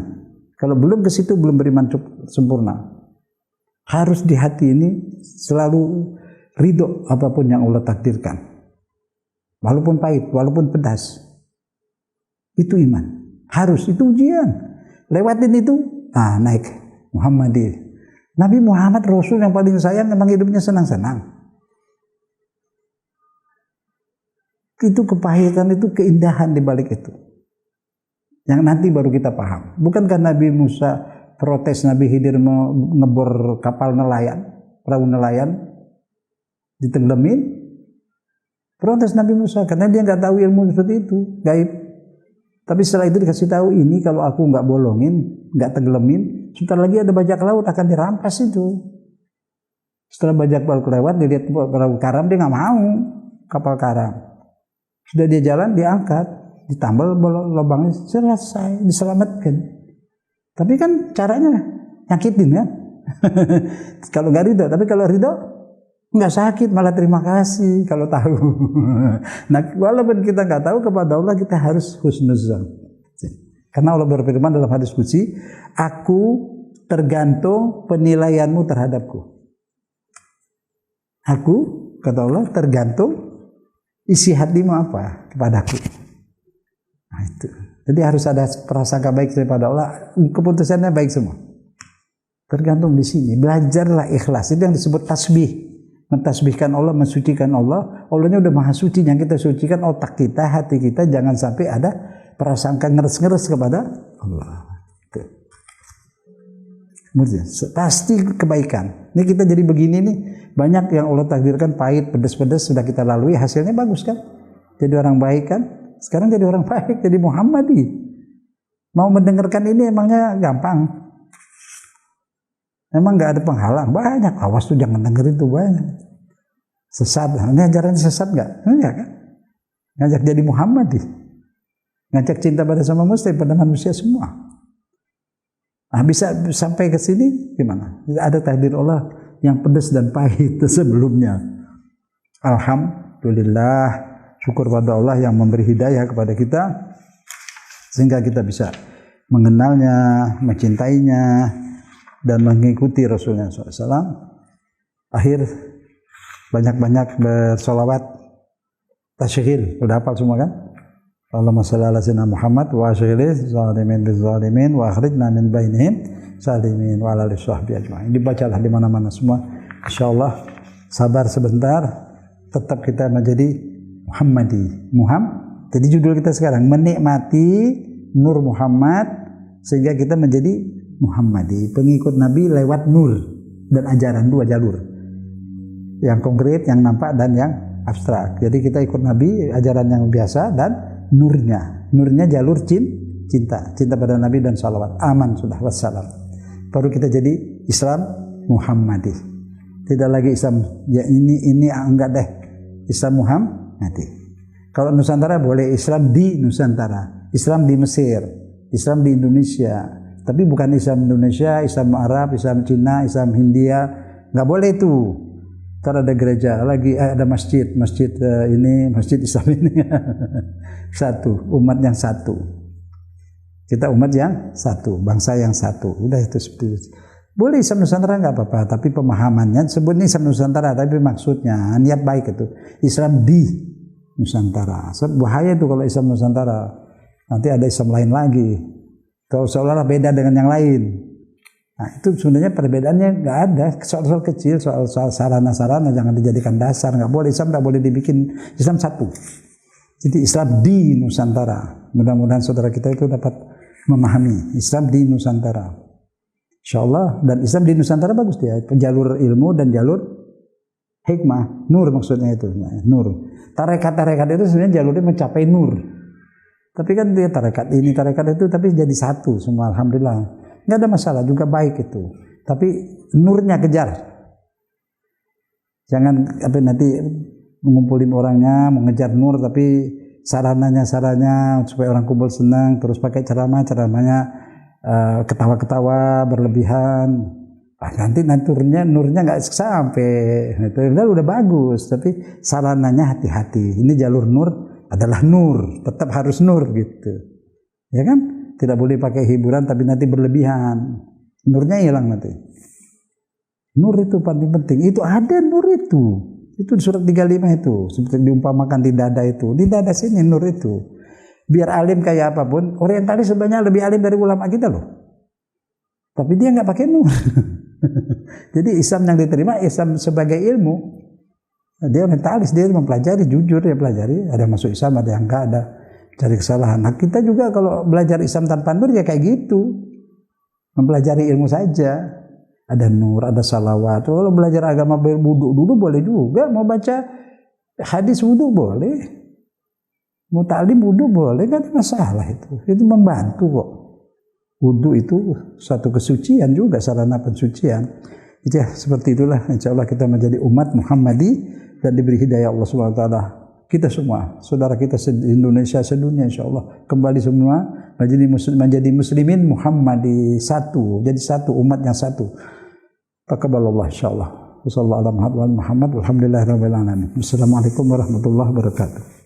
Kalau belum ke situ belum beriman sempurna. Harus di hati ini selalu ridho apapun yang Allah takdirkan. Walaupun pahit, walaupun pedas. Itu iman. Harus, itu ujian. Lewatin itu, naik. Muhammadi. Nabi Muhammad Rasul yang paling sayang memang hidupnya senang-senang. Itu kepahitan, itu keindahan di balik itu. Yang nanti baru kita paham. Bukankah Nabi Musa protes Nabi Khidir mau ngebor kapal nelayan, perahu nelayan, ditenggelamin? Protes Nabi Musa karena dia nggak tahu ilmu seperti itu, gaib. Tapi setelah itu dikasih tahu, ini kalau aku nggak bolongin, nggak tenggelamin, sebentar lagi ada bajak laut akan dirampas itu. Setelah bajak laut lewat, dilihat perahu karam, dia nggak mau kapal karam. Sudah dia jalan, diangkat, ditambal lubangnya, selesai, diselamatkan. Tapi kan caranya nyakitin ya. Kalau nggak ridho, tapi kalau ridho nggak sakit, malah terima kasih kalau tahu. Nah, walaupun kita nggak tahu, kepada Allah kita harus husnuzan. Karena Allah berfirman dalam hadis qudsi, aku tergantung penilaianmu terhadapku. Aku, kata Allah, tergantung isi hatimu apa kepadaku. Nah itu. Jadi harus ada prasangka baik daripada Allah, keputusannya baik semua. Tergantung di sini. Belajarlah ikhlas. Itu yang disebut tasbih. Mentasbihkan Allah, mensucikan Allah. Allahnya udah maha suci, yang kita sucikan otak kita, hati kita, jangan sampai ada prasangka ngeres-ngeres kepada Allah. Pasti kebaikan. Ini kita jadi begini nih, banyak yang Allah takdirkan pahit, pedas-pedas sudah kita lalui, hasilnya bagus kan? Jadi orang baik kan? Sekarang jadi orang baik, jadi Muhammadi. Mau mendengarkan ini emangnya gampang? Emang nggak ada penghalang? Banyak. Awas tuh jangan dengerin tuh, banyak. Sesat. Ini ajarannya sesat nggak? Enggak kan? Ngajak jadi Muhammadi. Ngajak cinta pada sama muslim, pada manusia semua. Nah, bisa sampai ke sini gimana? Ada takdir Allah yang pedas dan pahit sebelumnya. Alhamdulillah, syukur pada Allah yang memberi hidayah kepada kita sehingga kita bisa mengenalnya, mencintainya dan mengikuti Rasulnya SAW. Akhir banyak-banyak bersolawat tasyril. Udah hafal semua kan? Allahumma shalli ala sayyidina Muhammad wa asyghilil zalimin bizzalimin wa akhrijna min bainihim salimin wa ala alihi washabbihi ajma'in. Dibacalah di mana-mana semua. Insyaallah sabar sebentar, tetap kita menjadi Muhammadi. Jadi judul kita sekarang menikmati Nur Muhammad sehingga kita menjadi Muhammadi, pengikut Nabi lewat nur dan ajaran, dua jalur. Yang konkret, yang nampak dan yang abstrak. Jadi kita ikut Nabi, ajaran yang biasa dan nurnya. Nurnya jalur cinta pada Nabi dan salawat. Aman sudah, wassalam. Baru kita jadi Islam Muhammadi. Tidak lagi Islam ya ini enggak deh. Islam Muhammadi. Kalau Nusantara boleh Islam di Nusantara, Islam di Mesir, Islam di Indonesia. Tapi bukan Islam Indonesia, Islam Arab, Islam Cina, Islam Hindia, nggak boleh itu. Ntar ada gereja lagi, ada masjid ini, masjid Islam ini. Satu, umat yang satu. Kita umat yang satu, bangsa yang satu. Udah itu seperti itu. Boleh Islam Nusantara nggak apa-apa, tapi pemahamannya sebutnya Islam Nusantara, tapi maksudnya niat baik itu Islam di Nusantara. Bahaya itu kalau Islam Nusantara. Nanti ada Islam lain lagi. Kalau seolah-olah beda dengan yang lain. Nah itu sebenarnya perbedaannya nggak ada. Soal-soal kecil, soal sarana-sarana jangan dijadikan dasar. Nggak boleh, Islam nggak boleh dibikin. Islam satu. Jadi Islam di Nusantara. Mudah-mudahan saudara kita itu dapat memahami Islam di Nusantara. Insya Allah. Dan Islam di Nusantara bagus dia, jalur ilmu dan jalur hikmah, nur maksudnya itu, nur. Tarekat-tarekat itu sebenarnya jalurnya mencapai nur. Tapi kan dia tarekat ini, tarekat itu, tapi jadi satu semua, alhamdulillah. Nggak ada masalah, juga baik itu. Tapi nurnya kejar. Jangan nanti mengumpulin orangnya, mengejar nur, tapi sarananya supaya orang kumpul senang, terus pakai ceramahnya ketawa-ketawa berlebihan. Nanti nurnya nggak sampai, itu udah bagus, tapi sarananya hati-hati. Ini jalur nur adalah nur, tetap harus nur gitu, ya kan? Tidak boleh pakai hiburan, tapi nanti berlebihan, nurnya hilang nanti. Nur itu paling penting. Itu ada nur itu di surat 35 itu, seperti diumpamakan di dada itu, di dada sini nur itu. Biar alim kayak apapun, orientalis sebenarnya lebih alim dari ulama kita loh. Tapi dia nggak pakai nur. Jadi Islam yang diterima Islam sebagai ilmu. Dia orientalis, dia mempelajari, jujur dia pelajari. Ada yang masuk Islam, ada yang enggak, ada cari kesalahan. Nah kita juga kalau belajar Islam tanpa nur ya kayak gitu. Mempelajari ilmu saja. Ada nur, ada salawat. Kalau belajar agama berwudu dulu boleh juga. Mau baca hadis wudu boleh. Mau ta'lim wudu boleh, nggak ada masalah itu. Itu membantu kok. Wudu itu satu kesucian juga, sarana pensucian. Ya, seperti itulah. Insya Allah kita menjadi umat Muhammadi dan diberi hidayah Allah SWT. Kita semua, saudara kita di Indonesia, sedunia insya Allah. Kembali semua menjadi muslimin Muhammadi satu. Jadi satu, umat yang satu. Taqabbalallah insya Allah. Wassalamualaikum warahmatullahi wabarakatuh. Assalamualaikum warahmatullahi wabarakatuh.